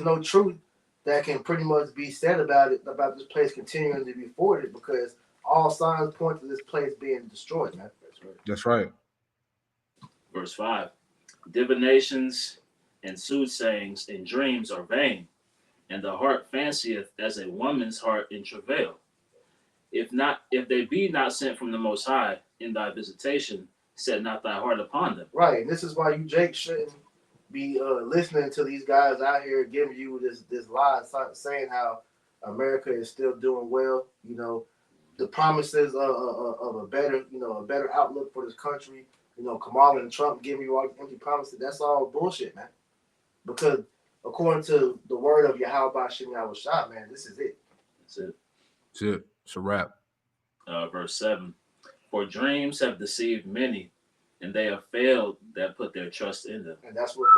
no truth that can pretty much be said about this place continuing to be forwarded, because all signs point to this place being destroyed, man. That's right. Verse 5, divinations and soothsayings and dreams are vain, and the heart fancieth as a woman's heart in travail. If they be not sent from the Most High in thy visitation, set not thy heart upon them. Right, and this is why you, Jake, shouldn't be listening to these guys out here giving you this lie, saying how America is still doing well. The promises of a better outlook for this country. Kamala and Trump giving you all empty promises. That's all bullshit, man. Because according to the word of Yahweh Shem Yahushua, man, this is it. That's it. That's it. It's a wrap. Verse 7, for dreams have deceived many, and they have failed that put their trust in them. And that's what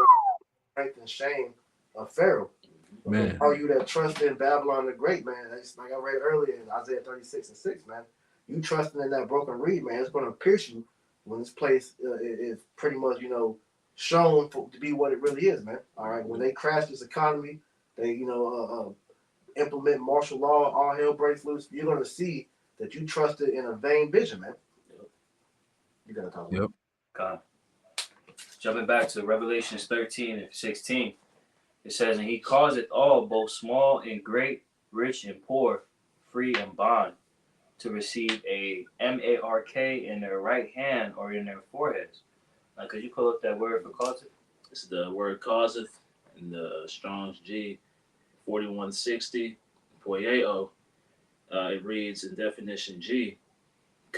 strength and shame of Pharaoh. Man. All you that trust in Babylon the Great, man, that's like I read earlier in Isaiah 36:6, man. You trusting in that broken reed, man, it's going to pierce you when this place is pretty much, shown to be what it really is, man. All right, when they crash this economy, they, implement martial law, all hell breaks loose. You're going to see that you trusted in a vain vision, man. You got to talk. Yep. God. Jumping back to Revelations 13 and 16, it says, and he causeth all, both small and great, rich and poor, free and bond, to receive a mark in their right hand or in their foreheads. Now, could you pull up that word for causeth? It's the word causeth in the Strong's G 4160 poieo. It reads in definition G,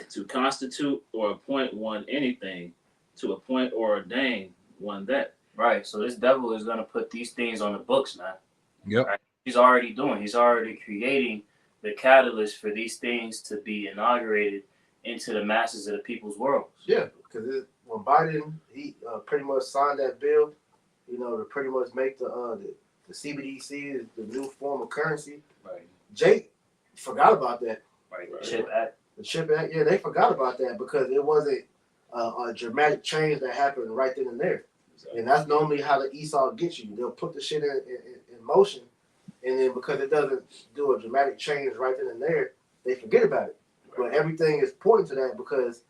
to constitute or appoint one anything, to appoint or ordain one that. Right. So this devil is going to put these things on the books, man. Yep. Right? He's already creating the catalyst for these things to be inaugurated into the masses of the people's worlds. Yeah, because when Biden, he pretty much signed that bill, to pretty much make the CBDC the new form of currency. Right. Jake forgot about that. Right. The CHIP Act. The CHIP Act, yeah, they forgot about that because it wasn't a dramatic change that happened right then and there. And that's normally how the Esau gets you. They'll put the shit in motion, and then because it doesn't do a dramatic change right then and there, they forget about it. But everything is pointing to that because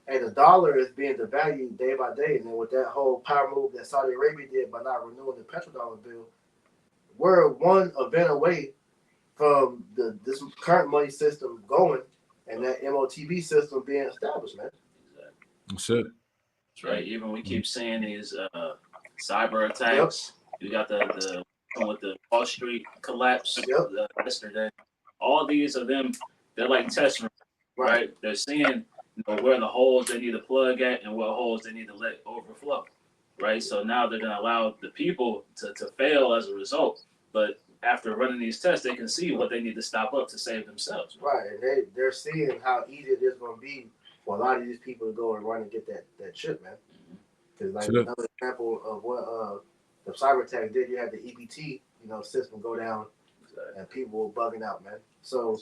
the dollar is being devalued day by day. And then with that whole power move that Saudi Arabia did by not renewing the petrodollar bill, we're one event away from this current money system going and that MOTB system being established, man. That's it. That's right. Even we keep seeing these cyber attacks. Yep. You got the with the Wall Street collapse yesterday. All these of them, they're like test rooms, right? They're seeing where the holes they need to plug at and what holes they need to let overflow, right? So now they're going to allow the people to fail as a result. But after running these tests, they can see what they need to stop up to save themselves. Right, and they're seeing how easy it is going to be for a lot of these people to go and run and get that chip, man. Because another example of what the cyber attack did, you had the EBT, system go down, and people were bugging out, man. So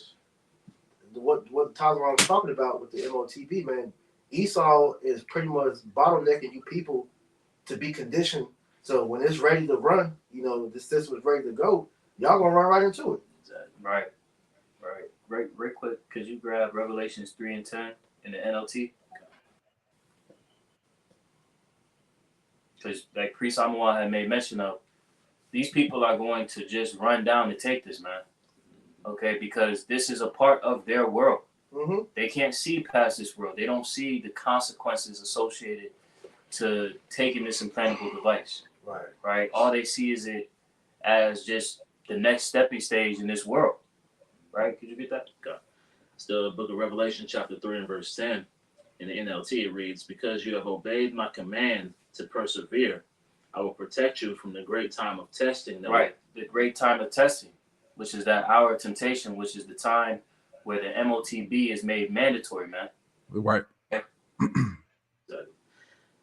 what Tyler was talking about with the MOTB, man, Esau is pretty much bottlenecking you people to be conditioned. So when it's ready to run, this system is ready to go, y'all gonna run right into it. Right. Right quick, could you grab Revelations 3 and 10 in the NLT? Because like Priest Amawa had made mention of, these people are going to just run down to take this, man. Okay, because this is a part of their world. Mm-hmm. They can't see past this world. They don't see the consequences associated to taking this implantable device. Right. All they see is it as just the next stepping stage in this world. Right? Could you get that? Okay. It's the book of Revelation, chapter 3 and verse 10. In the NLT, it reads, because you have obeyed my command to persevere, I will protect you from the great time of testing. The great time of testing, which is that hour of temptation, which is the time where the MOTB is made mandatory, man. Right.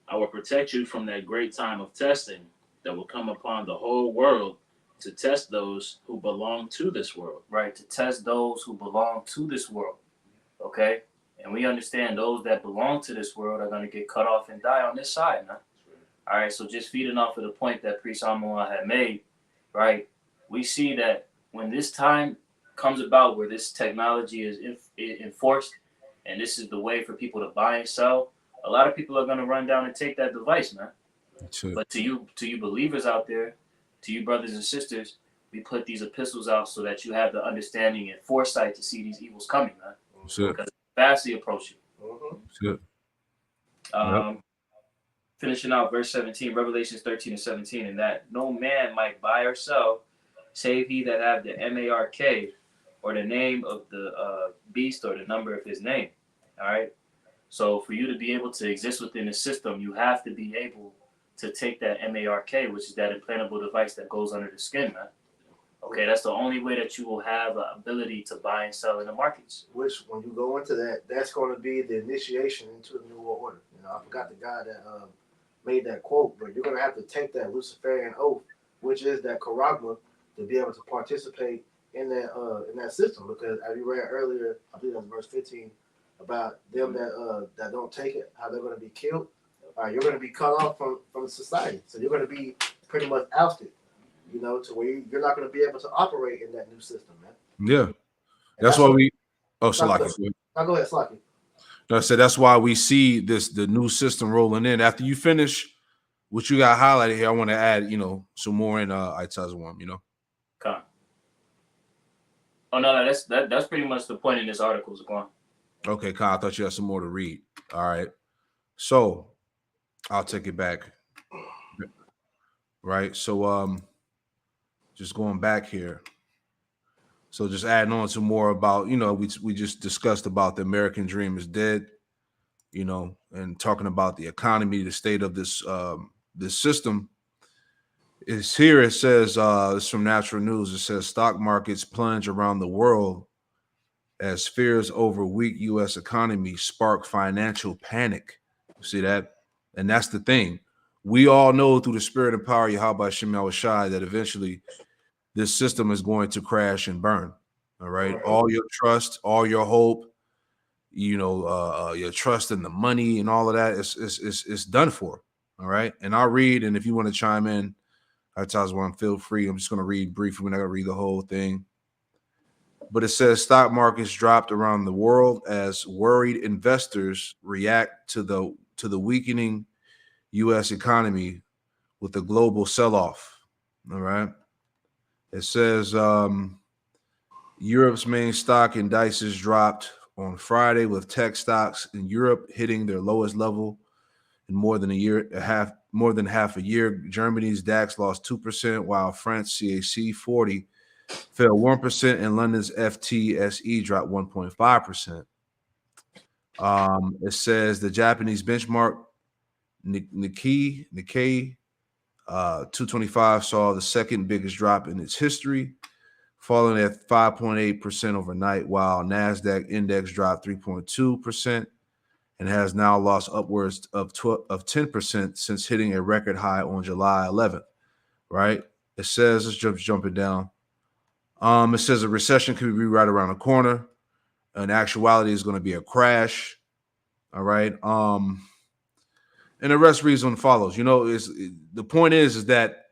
I will protect you from that great time of testing that will come upon the whole world to test those who belong to this world. Right, to test those who belong to this world. Okay? And we understand those that belong to this world are going to get cut off and die on this side, man. All right, so just feeding off of the point that Priest Amawa had made, right, we see that when this time comes about where this technology is enforced and this is the way for people to buy and sell, a lot of people are going to run down and take that device, man. But to you believers out there, to you brothers and sisters, we put these epistles out so that you have the understanding and foresight to see these evils coming, man. Because it's fastly approaching. Finishing out verse 17, Revelations 13 and 17, and that no man might buy or sell, save he that have the mark or the name of the beast or the number of his name. All right. So for you to be able to exist within the system, you have to be able to take that mark, which is that implantable device that goes under the skin, man. Okay, that's the only way that you will have the ability to buy and sell in the markets. Which, when you go into that, that's going to be the initiation into the new world order. I forgot the guy that made that quote, but you're going to have to take that Luciferian oath, which is that charagma, to be able to participate in that system. Because as you read earlier, I believe that's verse 15, about them that don't take it, how they're going to be killed. You're going to be cut off from society, so you're going to be pretty much ousted. To where you're not going to be able to operate in that new system, man. Yeah, And that's why we. Oh, Salaki. Go ahead, Slocky. No, I said that's why we see the new system rolling in. After you finish what you got highlighted here, I want to add, some more in Itazawam, Con. Oh no, that's pretty much the point in this article, Zaquan. Okay, Kyle, I thought you had some more to read. All right. So I'll take it back. Right. So just going back here. So just adding on to more about, we just discussed about the American dream is dead, and talking about the economy, the state of this system. Is here. It says it's from Natural News. It says stock markets plunge around the world as fears over weak U.S. economy spark financial panic. You see that? And that's the thing. We all know through the spirit and power of Yahweh Shem Yahushai that eventually this system is going to crash and burn. All right. All your trust, all your hope, your trust in the money and all of that is done for. All right. And I'll read. And if you want to chime in, One, feel free. I'm just going to read briefly. We're not going to read the whole thing. But it says stock markets dropped around the world as worried investors react to the weakening U.S. economy with a global sell-off. All right. It says Europe's main stock indices dropped on Friday, with tech stocks in Europe hitting their lowest level in more than half a year. Germany's DAX lost 2%, while France CAC 40 fell 1%, and London's FTSE dropped 1.5%. It says the Japanese benchmark Nikkei 225 saw the second biggest drop in its history, falling at 5.8% overnight, while NASDAQ index dropped 3.2% and has now lost upwards of 10% since hitting a record high on July 11th, right? It says, let's jump it down. It says a recession could be right around the corner. In actuality, is going to be a crash. All right. And the rest reason follows. The point is that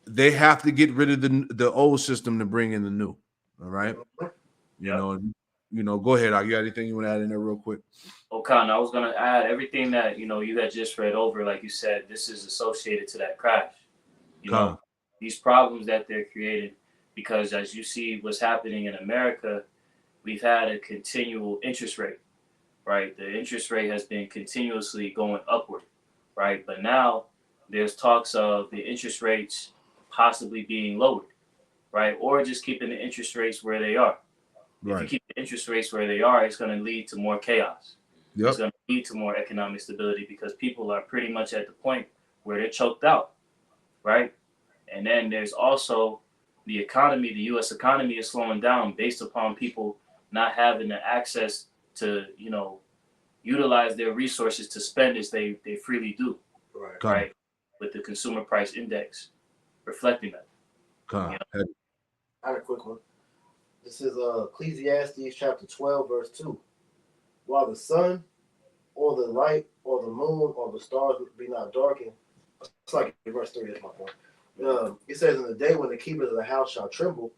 they have to get rid of the old system to bring in the new. All right. Go ahead. You got anything you want to add in there real quick? Okan, I was going to add everything that, you had just read over. Like you said, this is associated to that crash. These problems that they're creating, because as you see what's happening in America, we've had a continual interest rate, right? The interest rate has been continuously going upward, right? But now there's talks of the interest rates possibly being lowered, right? Or just keeping the interest rates where they are. Right. If you keep the interest rates where they are, it's going to lead to more chaos. Yep. It's going to lead to more economic stability because people are pretty much at the point where they're choked out, right? And then there's also the economy. The U.S. economy is slowing down based upon people not having the access to, utilize their resources to spend as they freely do, right? With the consumer price index reflecting that. I had a quick one. This is Ecclesiastes chapter 12, verse 2. While the sun or the light or the moon or the stars be not darkened. It's like verse 3 is my point. It says, in the day when the keepers of the house shall tremble,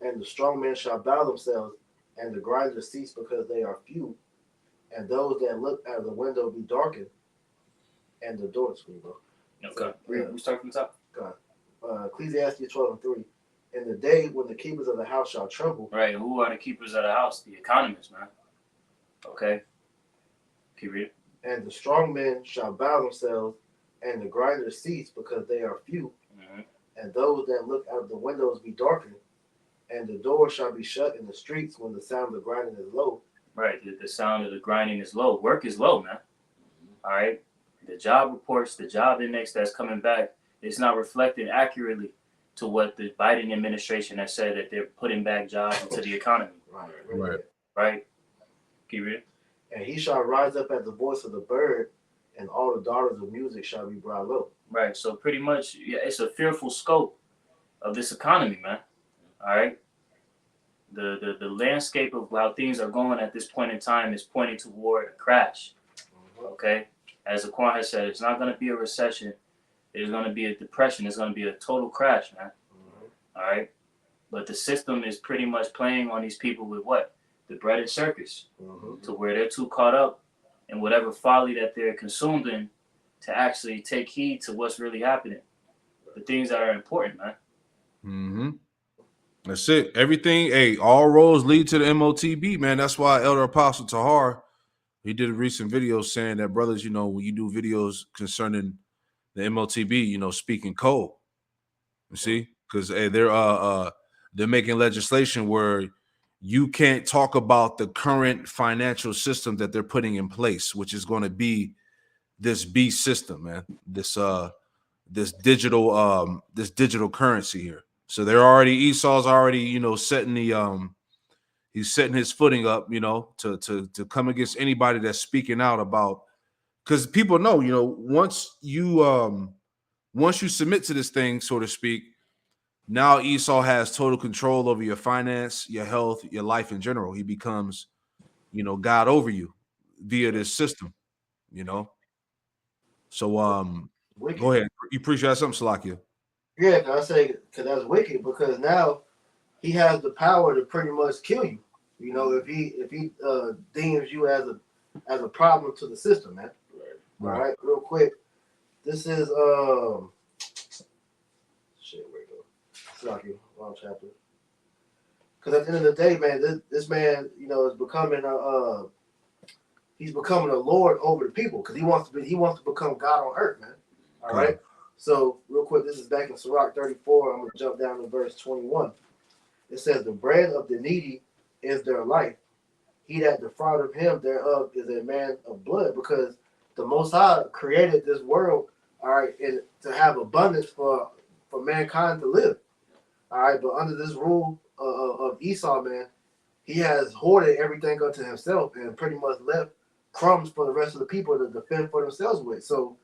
and the strong men shall bow themselves, and the grinders cease because they are few, and those that look out of the window be darkened, and the doors, bro. Okay. We start from the top. Ecclesiastes 12 and 3. In the day when the keepers of the house shall tremble. Right. Who are the keepers of the house? The economists, man. Okay. Keep reading. And the strong men shall bow themselves, and the grinders cease because they are few. Mm-hmm. And those that look out of the windows be darkened, and the door shall be shut in the streets when the sound of the grinding is low. Right. The sound of the grinding is low. Work is low, man. All right. The job reports, the job index that's coming back, it's not reflecting accurately to what the Biden administration has said that they're putting back jobs into the economy. Right. Keep reading. And he shall rise up at the voice of the bird, and all the daughters of music shall be brought low. Right. So pretty much, it's a fearful scope of this economy, man. All right. The landscape of how things are going at this point in time is pointing toward a crash. Okay. As the Quran has said, it's not going to be a recession. There's going to be a depression. It's going to be a total crash, man. All right. But the system is pretty much playing on these people with what? The bread and circus, to where they're too caught up in whatever folly that they're consumed in to actually take heed to what's really happening. The things that are important, man. Mm-hmm. That's it. Everything, hey, all roads lead to the MOTB, man. That's why Elder Apostle Tahar, he did a recent video saying that, brothers, you know, when you do videos concerning the MOTB, you know, speaking code. You see? Because hey, they're making legislation where you can't talk about the current financial system that they're putting in place, which is going to be this beast system, man. This digital currency here. So they're already, Esau's already, you know, setting the he's setting his footing up, you know, to come against anybody that's speaking out about, because people know, you know, once you submit to this thing, so to speak, now Esau has total control over your finance, your health, your life in general. He becomes, you know, God over you via this system, you know. So Wicked. go ahead. You appreciate something, Salakia. Yeah, I say because that's wicked, because now he has the power to pretty much kill you. You know, if he deems you as a problem to the system, man. Right. All right, real quick. This is shit. Where it go? Salakia, wrong chapter. Because at the end of the day, man, this man, you know, is becoming he's becoming a lord over the people, because he wants to become God on earth, man. All right. So real quick, this is back in Sirach 34. I'm gonna jump down to verse 21. It says, "The bread of the needy is their life. He that defraudeth him thereof is a man of blood," because the Most High created this world, all right, and to have abundance for mankind to live. All right, but under this rule of Esau, man, he has hoarded everything unto himself and pretty much left crumbs for the rest of the people to defend for themselves with. So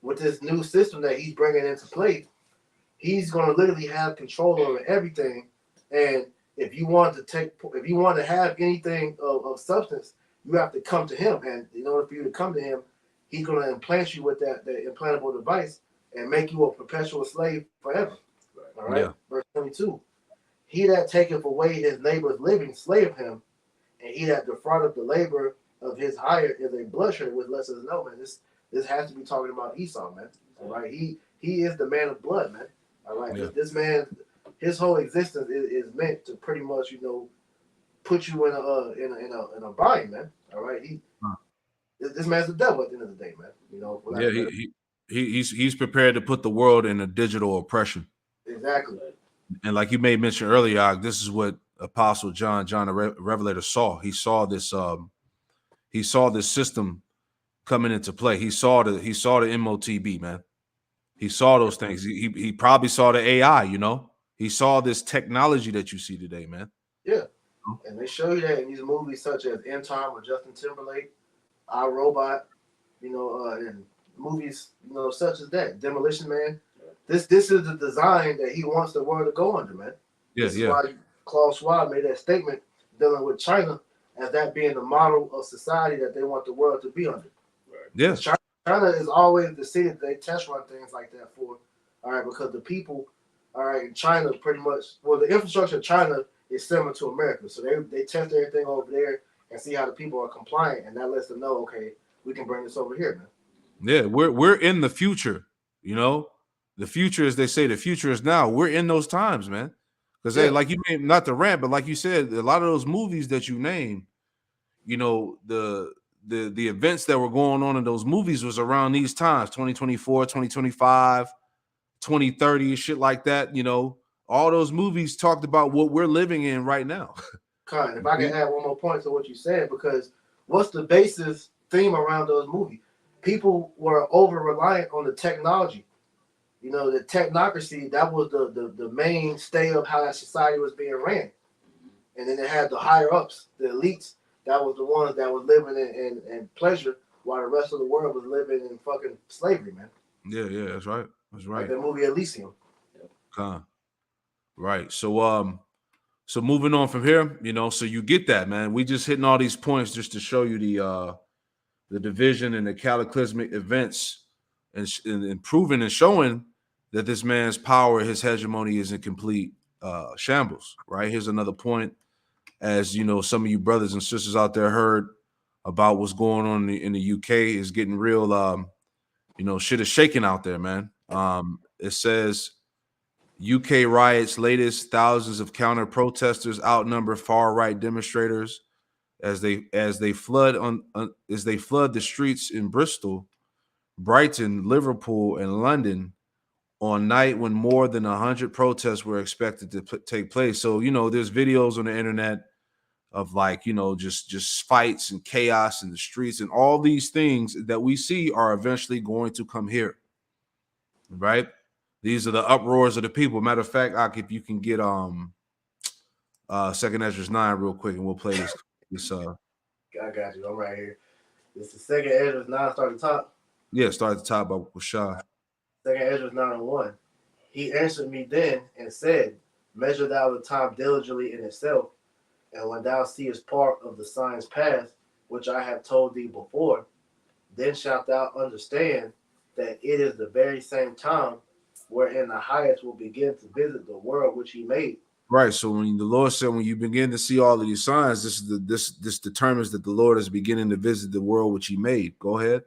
with this new system that he's bringing into play, he's going to literally have control over everything. And if you want to have anything of substance, you have to come to him. And in order for you to come to him, he's going to implant you with that implantable device and make you a perpetual slave forever. All right. Yeah. Verse 22. "He that taketh away his neighbor's living slayeth him, and he that defraudeth the labor of his hire is a blusher," which lets us know, man, this has to be talking about Esau, man. All right. He is the man of blood, man. All right. Yeah. This man, his whole existence is meant to pretty much, you know, put you in a bind, man. All right. This man's the devil at the end of the day, man. You know. Yeah, he's prepared to put the world in a digital oppression. Exactly. And like you may mention earlier, this is what Apostle John the Revelator saw. He saw this system coming into play. He saw the MOTB, man. He saw those things. He probably saw the AI, you know. He saw this technology that you see today, man. Yeah. And they show you that in these movies such as End Time with Justin Timberlake, I, Robot, you know, and movies, you know, such as that, Demolition Man. This is the design that he wants the world to go under, man. Yeah, this is why Klaus Schwab made that statement dealing with China as that being the model of society that they want the world to be under. Yeah. China is always the city that they test run things like that for. All right, because the people, all right, in China pretty much, well, the infrastructure of China is similar to America. So they test everything over there and see how the people are compliant, and that lets them know, okay, we can bring this over here, man. Yeah, we're in the future, you know. The future, as they say, the future is now. We're in those times, man. Because hey, like you named, not the rant, but like you said, a lot of those movies that you named, you know, the events that were going on in those movies was around these times, 2024, 2025, 2030, shit like that. You know, all those movies talked about what we're living in right now. Kind. If I can add one more point to what you said, because what's the basis theme around those movies? People were over reliant on the technology. You know, the technocracy, that was the mainstay of how that society was being ran. And then they had the higher ups, the elites, that was the ones that was living in pleasure while the rest of the world was living in fucking slavery, man. Yeah, that's right. That's right. Like that movie Elysium. Con. Right. So moving on from here, so you get that, man. We just hitting all these points just to show you the division and the cataclysmic events and proving and showing that this man's power, his hegemony is in complete shambles. Right. Here's another point. As some of you brothers and sisters out there heard about what's going on in the UK is getting real. Shit is shaking out there, man. It says UK riots latest, thousands of counter protesters outnumber far right demonstrators as they flood the streets in Bristol, Brighton, Liverpool, and London on night when more than 100 protests were expected to take place. So there's videos on the internet of just fights and chaos in the streets, and all these things that we see are eventually going to come here, right? These are the uproars of the people. Matter of fact, Ak, if you can get Second Ezra 9 real quick, and we'll play this. I got you. I'm right here. This is Second Ezra 9. Start at the top. Yeah, start at the top by Shah. Second Ezra 9:1. He answered me then and said, "Measure thou the time diligently in itself, and when thou seest part of the signs past, which I have told thee before, then shalt thou understand that it is the very same time wherein the highest will begin to visit the world which he made." Right. So when the Lord said, when you begin to see all of these signs, this determines that the Lord is beginning to visit the world which he made. Go ahead.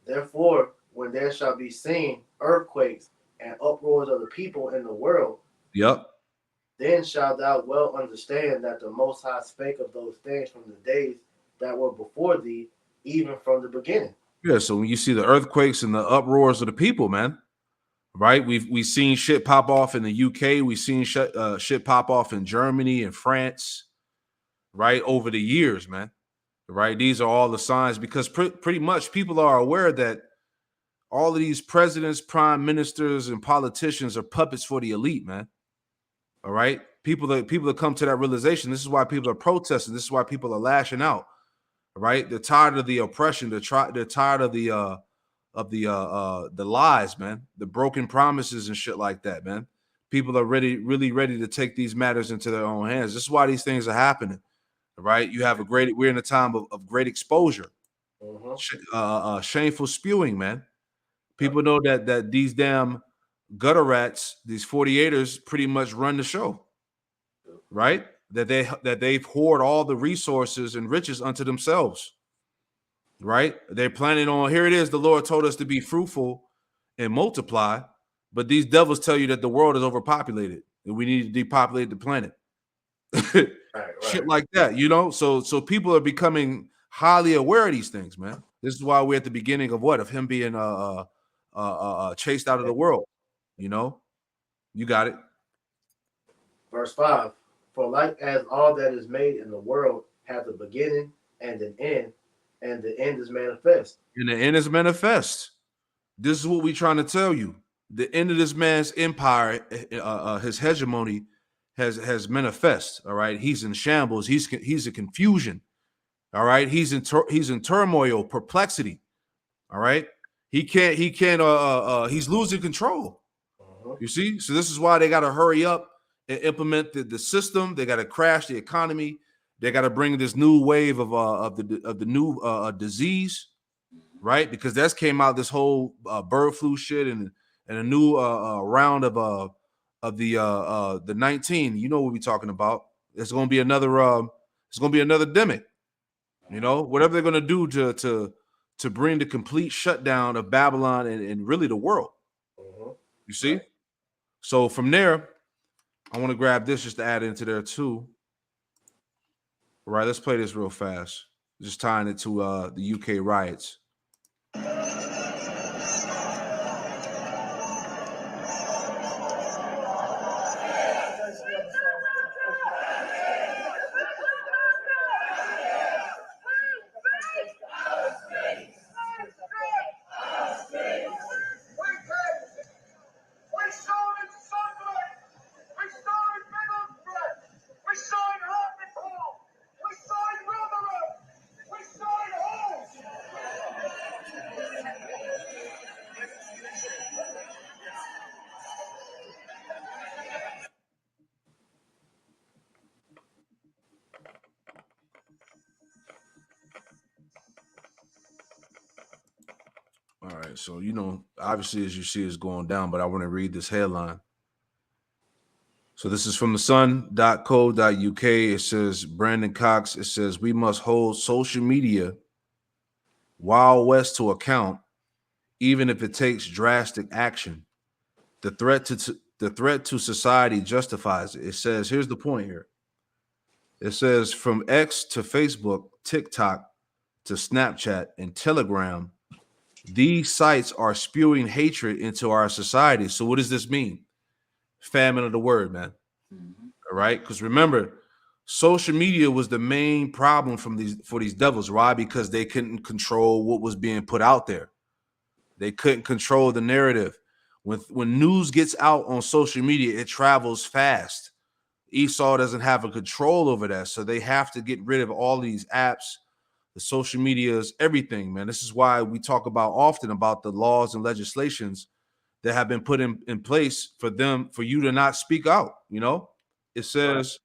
Therefore, when there shall be seen earthquakes and uproars of the people in the world, Yep. then shalt thou well understand that the Most High spake of those things from the days that were before thee, even from the beginning. Yeah. So when you see the earthquakes and the uproars of the people, man, right? We've seen shit pop off in the UK. We've seen shit pop off in Germany and France, right? Over the years, man. Right. These are all the signs, because pretty much people are aware that all of these presidents, prime ministers, and politicians are puppets for the elite, man. All right. People that come to that realization. This is why people are protesting. This is why people are lashing out. Right. They're tired of the oppression. They're tired of the lies, man, the broken promises and shit like that, man. People are really ready to take these matters into their own hands. This is why these things are happening. Right. You have we're in a time of great exposure, shameful spewing, man. People know that these damn gutter rats, these 48ers, pretty much run the show, right? That they've hoard all the resources and riches unto themselves, right? They're planning on, here it is, the Lord told us to be fruitful and multiply, but these devils tell you that the world is overpopulated and we need to depopulate the planet. Right. Shit like that, So people are becoming highly aware of these things, man. This is why we're at the beginning of him being chased out of the world. You got it. Verse 5. For like as all that is made in the world hath a beginning and an end, and the end is manifest. And the end is manifest. This is what we're trying to tell you. The end of this man's empire, his hegemony, has manifest. All right, he's in shambles. He's in confusion. All right, he's in turmoil, perplexity. All right, he can't. He's losing control. You see, so this is why they got to hurry up and implement the system. They got to crash the economy. They got to bring this new wave of the new disease, right? Because that's came out, this whole bird flu shit and a new round of the 19. You know what we're talking about? It's going to be another. It's going to be another demic. Whatever they're going to do to bring the complete shutdown of Babylon and really the world. You see? Right. So from there, I want to grab this just to add into there too. All right, let's play this real fast. Just tying it to the UK riots. All right, so obviously as you see, it's going down, but I want to read this headline. So this is from the sun.co.uk. It says, Brandon Cox, it says, we must hold social media Wild West to account, even if it takes drastic action. The threat to society justifies it. It says, here's the point here. It says, from X to Facebook, TikTok to Snapchat and Telegram, these sites are spewing hatred into our society. So what does this mean? Famine of the word, man. Mm-hmm. All right, because remember, social media was the main problem for these devils. Why? Because they couldn't control what was being put out there. They couldn't control the narrative. When news gets out on social media, it travels fast. Esau doesn't have a control over that, so they have to get rid of all these apps, the social medias, everything, man. This is why we talk about often about the laws and legislations that have been put in place for you to not speak out. It says,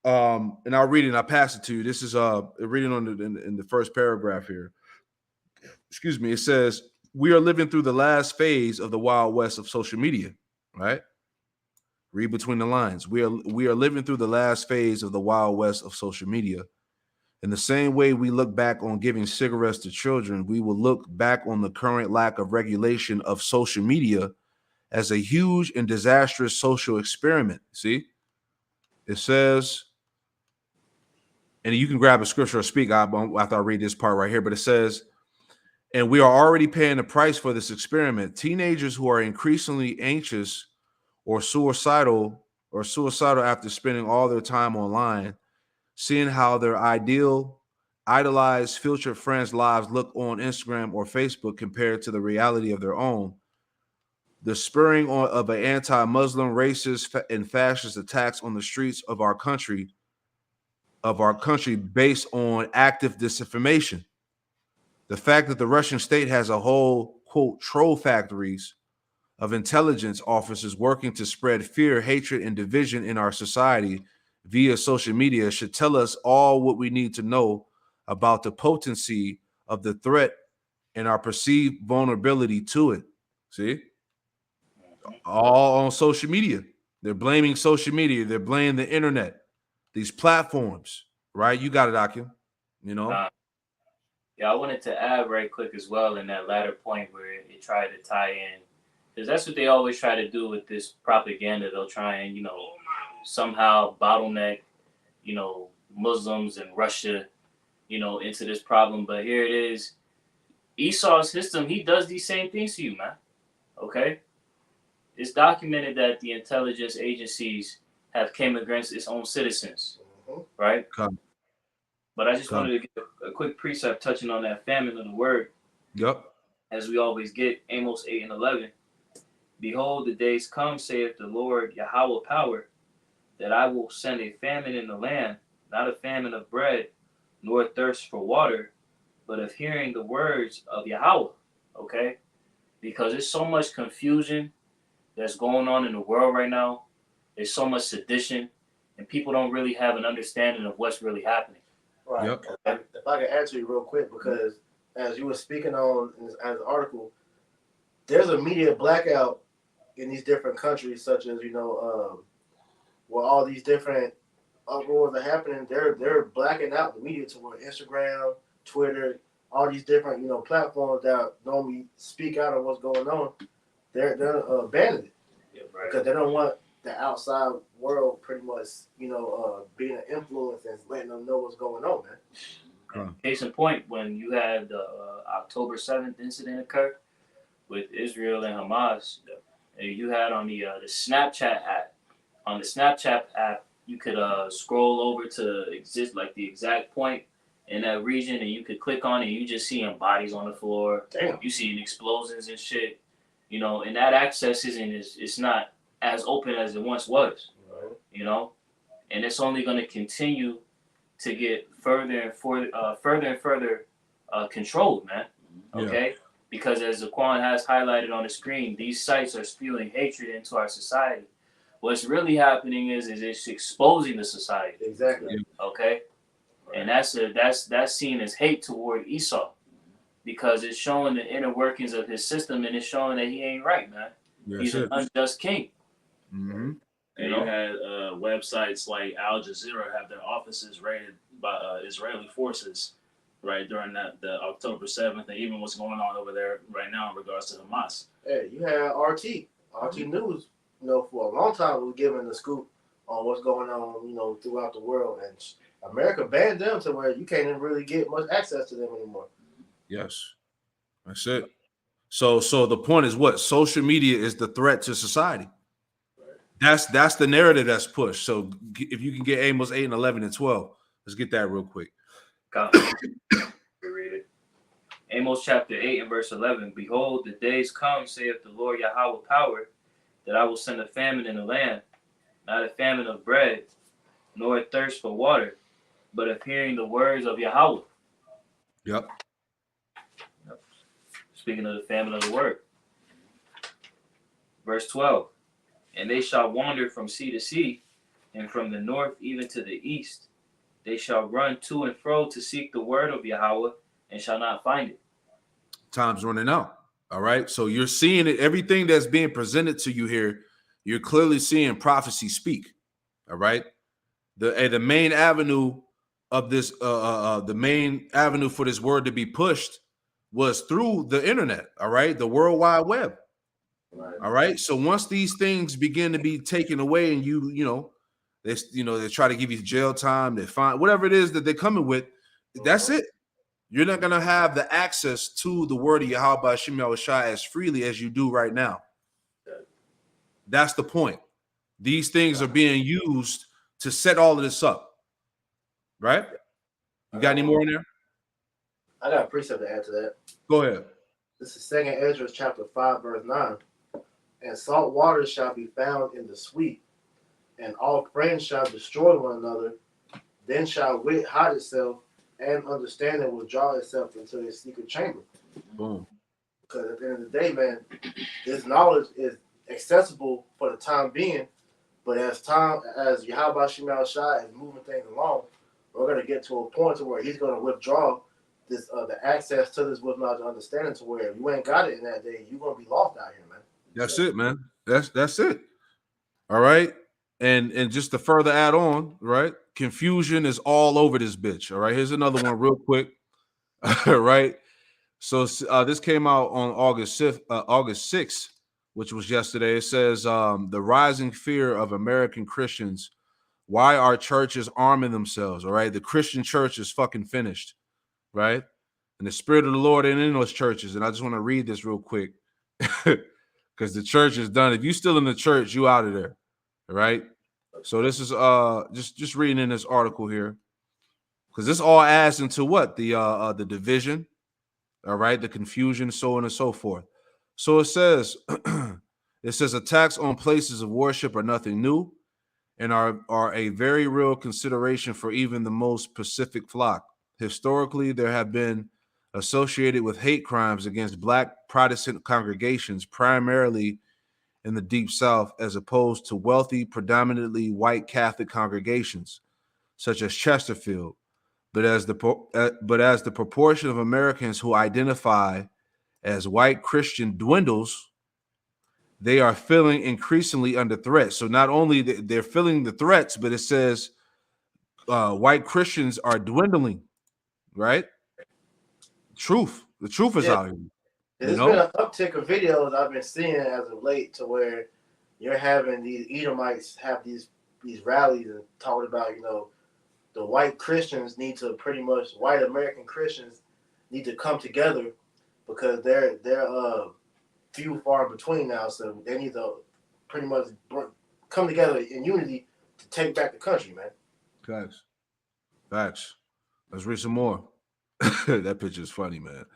and I'll read it and I'll pass it to you. This is reading in the first paragraph here. Excuse me. It says, we are living through the last phase of the Wild West of social media, right? Read between the lines. We are living through the last phase of the Wild West of social media. In the same way we look back on giving cigarettes to children, we will look back on the current lack of regulation of social media as a huge and disastrous social experiment. See? It says, and you can grab a scripture or speak after I read this part right here, but it says, and we are already paying the price for this experiment. Teenagers who are increasingly anxious or suicidal after spending all their time online, seeing how their idolized future friends' lives look on Instagram or Facebook compared to the reality of their own. The spurring on of an anti-Muslim, racist, and fascist attacks on the streets of our country based on active disinformation. The fact that the Russian state has a whole, quote, troll factories of intelligence officers working to spread fear, hatred, and division in our society via social media should tell us all what we need to know about the potency of the threat and our perceived vulnerability to it. See? All on social media. They're blaming social media. They're blaming the internet, these platforms, right? You got it, Akim. Yeah, I wanted to add right quick as well in that latter point where it tried to tie in, because that's what they always try to do with this propaganda. They'll try and, somehow bottleneck, Muslims and Russia, into this problem. But here it is. Esau's system, he does these same things to you, man. Okay? It's documented that the intelligence agencies have came against its own citizens, right? Come. But I just wanted to give a quick precept touching on that famine of the word. Yep. As we always get, Amos 8 and 11. Behold, the days come, saith the Lord Yahweh power, that I will send a famine in the land, not a famine of bread, nor thirst for water, but of hearing the words of Yahweh. Okay? Because there's so much confusion that's going on in the world right now. There's so much sedition, and people don't really have an understanding of what's really happening. Right. Yep. If I can answer you real quick, because as you were speaking on as an article, there's a media blackout in these different countries, such as where all these different uproars are happening. They're blacking out the media to where Instagram, Twitter, all these different platforms that normally speak out on what's going on. They're abandoning it because they don't want the outside world pretty much being an influence and letting them know what's going on, man. Case in point, when you had the October 7th incident occur with Israel and Hamas, you had on the Snapchat app. On the Snapchat app, you could scroll over to the exact point in that region, and you could click on it. And you just seeing bodies on the floor. Damn. You seeing explosions and shit. And that access it's not as open as it once was. Right. And it's only going to continue to get further and further controlled, man. Okay. Yeah. Because as Zaquan has highlighted on the screen, these sites are spewing hatred into our society. What's really happening is it's exposing the society. Exactly. Okay, and that's seen as hate toward Esau. because it's showing the inner workings of his system, and it's showing that he ain't right, man. He's an unjust king. Mm-hmm. And you had websites like Al Jazeera have their offices raided by Israeli forces, right, during the October 7th, and even what's going on over there right now in regards to Hamas. Hey, you had RT News, for a long time was giving the scoop on what's going on, throughout the world, and America banned them to where you can't even really get much access to them anymore. Yes, that's it. So the point is what? Social media is the threat to society. That's the narrative that's pushed. So if you can get Amos 8 and 11 and 12, let's get that real quick. Read it. Amos chapter 8 and verse 11. Behold, the days come, saith the Lord Yahweh power, that I will send a famine in the land, not a famine of bread, nor a thirst for water, but of hearing the words of Yahweh. Yep. Speaking of the famine of the word. Verse 12. And they shall wander from sea to sea, and from the north even to the east. They shall run to and fro to seek the word of Yahweh, and shall not find it. Time's running out. All right. So you're seeing it. Everything that's being presented to you here, you're clearly seeing prophecy speak. All right. The main avenue of this, the main avenue for this word to be pushed was through the internet. All right. The World Wide Web. Right. All right. So once these things begin to be taken away, and they try to give you jail time, they find whatever it is that they're coming with, that's it. You're not going to have the access to the word of Yahweh Hashem Yahushua as freely as you do right now. That's the point. These things are being used to set all of this up. Right? You got any more in there? I got a precept to add to that. Go ahead. This is 2nd Ezra chapter 5, verse 9. And salt water shall be found in the sweet, and all friends shall destroy one another. Then shall wit hide itself, and understanding withdraw itself into a secret chamber. Boom. Because at the end of the day, man, this knowledge is accessible for the time being, but as Yahweh Shema Shai is moving things along, we're going to get to a point to where he's going to withdraw this the access to this with knowledge and understanding, to where if you ain't got it in that day, you're going to be lost out here, man. That's it, man. That's it. All right. And just to further add on, right? Confusion is all over this bitch. All right. Here's another one real quick. All right. So this came out on August 6th, which was yesterday. It says the rising fear of American Christians. Why are churches arming themselves? All right. The Christian church is fucking finished. Right. And the spirit of the Lord ain't in those churches. And I just want to read this real quick. Because the church is done. If you still in the church, you out of there. All right. So this is just reading in this article here. Because this all adds into what? The division. All right, the confusion, so on and so forth. So it says attacks on places of worship are nothing new and are a very real consideration for even the most pacific flock. Historically, there have been associated with hate crimes against Black Protestant congregations, primarily in the Deep South, as opposed to wealthy, predominantly white Catholic congregations, such as Chesterfield. But as the proportion of Americans who identify as white Christian dwindles, they are feeling increasingly under threat. So not only they're feeling the threats, but it says white Christians are dwindling, right? The truth is out here. There's been an uptick of videos I've been seeing as of late, to where you're having these Edomites have these rallies and talking about, the white Christians need to white American Christians need to come together, because they're few far between now. So they need to pretty much come together in unity to take back the country, man. Facts. Let's read some more. That picture is funny, man.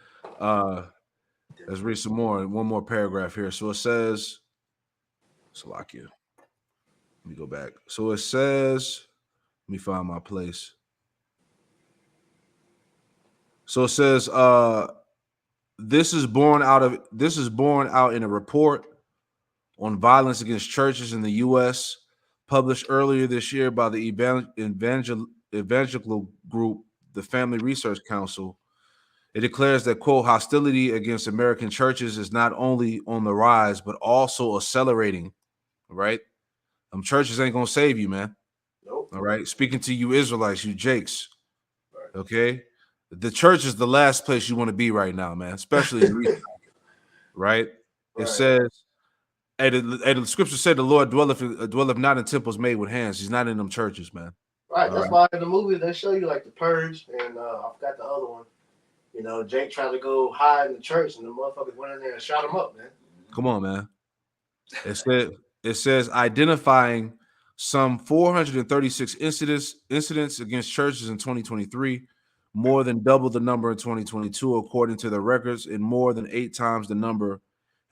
Let's read some more. One more paragraph here. So it says, Salakia. Let me go back. So it says, let me find my place. So it says, this is born out in a report on violence against churches in the U.S. published earlier this year by the evangelical group, the Family Research Council. It declares that, quote, hostility against American churches is not only on the rise, but also accelerating, right? Churches ain't going to save you, man. Nope. All right. Speaking to you Israelites, you Jakes, okay? The church is the last place you want to be right now, man, especially in these times, right? It says, the scripture said the Lord dwelleth not in temples made with hands. He's not in them churches, man. Right. That's why in the movie they show you like the Purge and I forgot the other one. You know, Jake tried to go hide in the church and the motherfuckers went in there and shot him up, man. Come on, man. It says identifying some 436 incidents against churches in 2023, more than double the number in 2022, according to the records, and more than 8 times the number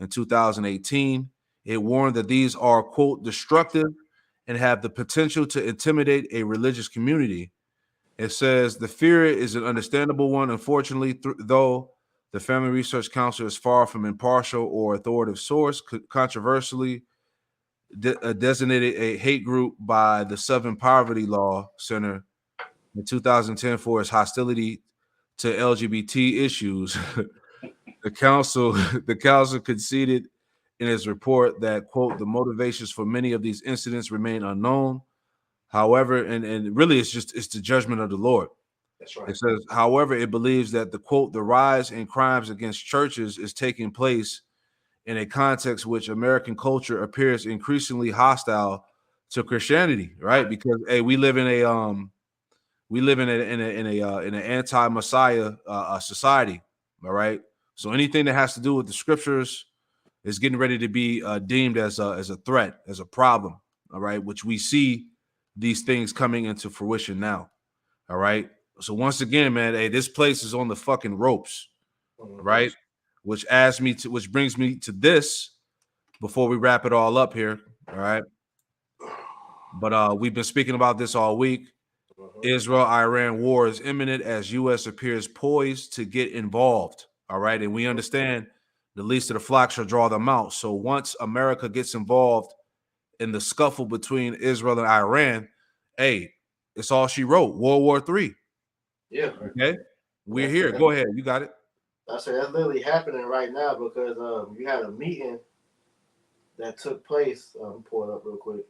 in 2018. It warned that these are, quote, destructive and have the potential to intimidate a religious community. It says the fear is an understandable one. Unfortunately, though the Family Research Council is far from impartial or authoritative source, controversially designated a hate group by the Southern Poverty Law Center in 2010 for its hostility to LGBT issues. The council conceded in its report that, quote, the motivations for many of these incidents remain unknown. However, and really it's the judgment of the Lord. That's right. It says, however, it believes that the, quote, the rise in crimes against churches is taking place in a context which American culture appears increasingly hostile to Christianity, right? Because hey, we live in an anti-Messiah society, all right? So anything that has to do with the scriptures is getting ready to be deemed as a threat, as a problem, all right? Which we see these things coming into fruition now, all right? So once again, man, hey, this place is on the fucking ropes, right? Which brings me to this before we wrap it all up here, all right? But we've been speaking about this all week. Israel-Iran war is imminent as U.S. appears poised to get involved, all right? And we understand the least of the flock shall draw them out. So once America gets involved in the scuffle between Israel and Iran, hey, it's all she wrote, World War III. Yeah. Okay? We're here. Go ahead. You got it. I said that's literally happening right now because you had a meeting that took place. Pull it up real quick,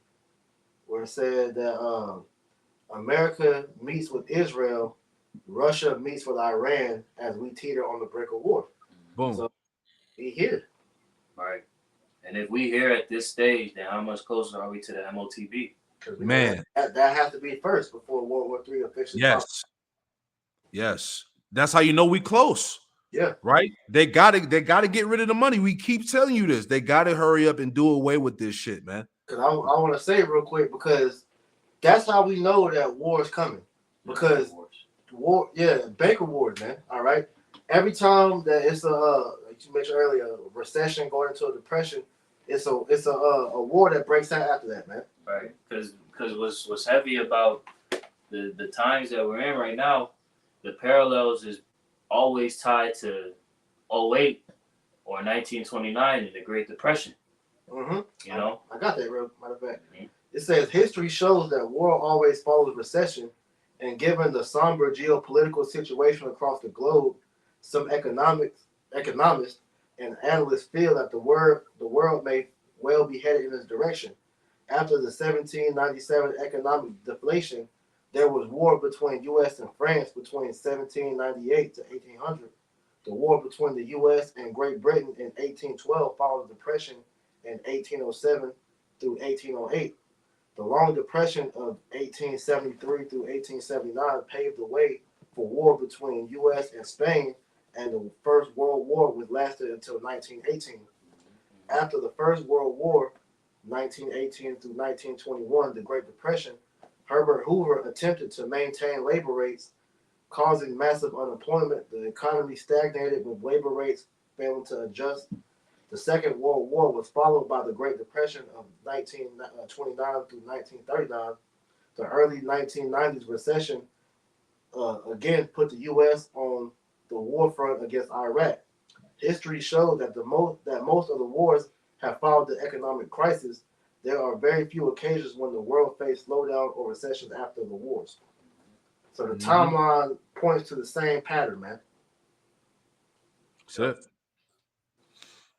where it said that America meets with Israel, Russia meets with Iran as we teeter on the brink of war. Boom. So we here. Right. And if we here at this stage, then how much closer are we to the MOTB? Man, that has to be first before World War III officially. Yes. That's how you know we close. Yeah. Right? They gotta get rid of the money. We keep telling you this. They gotta hurry up and do away with this shit, man. Because I want to say real quick because that's how we know that war is coming. Because war, banker wars, man. All right. Every time that it's like you mentioned earlier, a recession going into a depression, it's a war that breaks out after that, man. Right. Because what's heavy about the times that we're in right now, the parallels is always tied to 08 or 1929 and the Great Depression. Mm-hmm. You know? I got that, real matter of fact. Mm-hmm. It says history shows that war always follows recession, and given the somber geopolitical situation across the globe, some economists and analysts feel that the world may well be headed in this direction. After the 1797 economic deflation, there was war between U.S. and France between 1798 to 1800. The war between the U.S. and Great Britain in 1812 followed the Depression in 1807 through 1808. The Long Depression of 1873 through 1879 paved the way for war between U.S. and Spain, and the First World War, which lasted until 1918. After the First World War, 1918 through 1921, the Great Depression, Herbert Hoover attempted to maintain labor rates, causing massive unemployment. The economy stagnated with labor rates failing to adjust. The Second World War was followed by the Great Depression of 1929 through 1939. The early 1990s recession again put the U.S. on the war front against Iraq. History shows that most of the wars have followed the economic crisis. There are very few occasions when the world faced slowdown or recession after the wars. So the timeline points to the same pattern, man. That's it.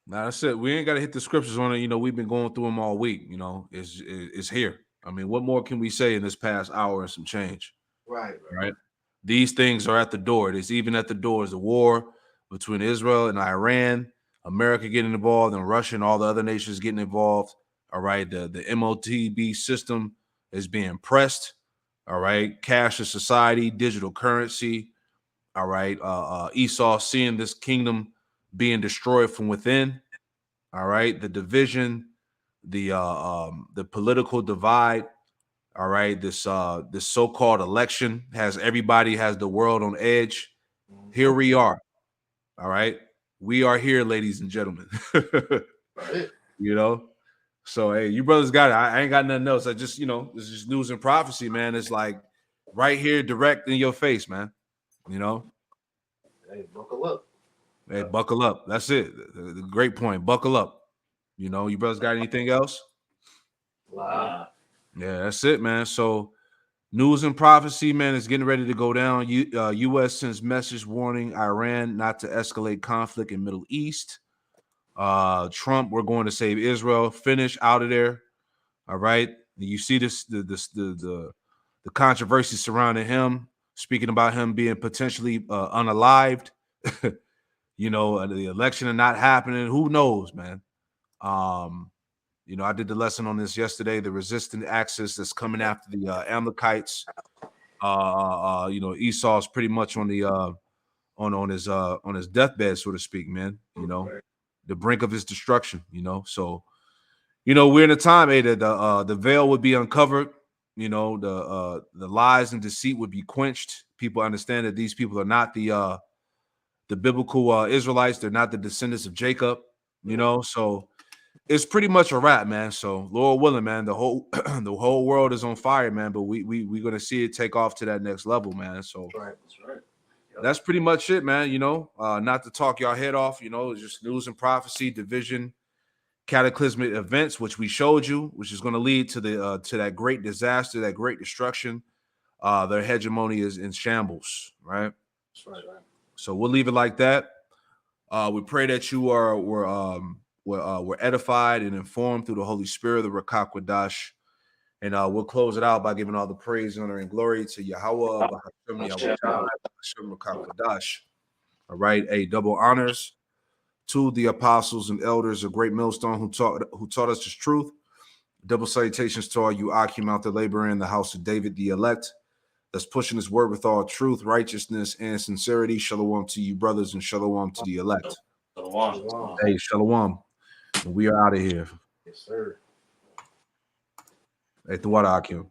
Now that's it. We ain't got to hit the scriptures on it. We've been going through them all week. It's here. I mean, what more can we say in this past hour and some change? Right. These things are at the door. It's even at the door. Is the war between Israel and Iran, America getting involved, and Russia and all the other nations getting involved. All right. The MOTB system is being pressed. All right. Cashless society, digital currency. All right. Esau seeing this kingdom being destroyed from within. All right. The division, the political divide. All right. This so-called election has the world on edge. Here we are. All right. We are here, ladies and gentlemen. Right. So hey, you brothers got it. I ain't got nothing else. I just, it's just news and prophecy, man. It's like right here, direct in your face, man. Hey, buckle up. Hey, buckle up. That's it. The great point. Buckle up. You brothers got anything else? Wow. Yeah, that's it, man. So news and prophecy, man, is getting ready to go down. U.S. sends message warning Iran not to escalate conflict in Middle East. Trump, we're going to save Israel. Finish out of there. All right. You see this the controversy surrounding him, speaking about him being potentially unalived. The election are not happening. Who knows, man? I did the lesson on this yesterday. The resistant axis that's coming after the Amalekites. Esau's pretty much on the on his deathbed, so to speak, man. The brink of his destruction. So we're in a time, that the veil would be uncovered. The lies and deceit would be quenched. People understand that these people are not the biblical Israelites. They're not the descendants of Jacob. So it's pretty much a wrap, man. So Lord willing, man, the whole the whole world is on fire, man. But we're gonna see it take off to that next level, man. So That's right. that's pretty much it, man. Not to talk y'all head off. It's just news and prophecy, division, cataclysmic events, which we showed you, which is going to lead to the to that great disaster, that great destruction. Their hegemony is in shambles, right? That's right. So we'll leave it like that. We pray that you were edified and informed through the Holy Spirit, the Rakak Wadash. And we'll close it out by giving all the praise, honor, and glory to Yahweh. All right, double honors to the apostles and elders of Great Millstone who taught us this truth. Double salutations to all you Akim out there laboring in the house of David, the elect, that's pushing his word with all truth, righteousness, and sincerity. Shalom to you, brothers, and shalom to the elect. Shalom. Hey, shalom. We are out of here. Yes, sir. Hey, the water Akim.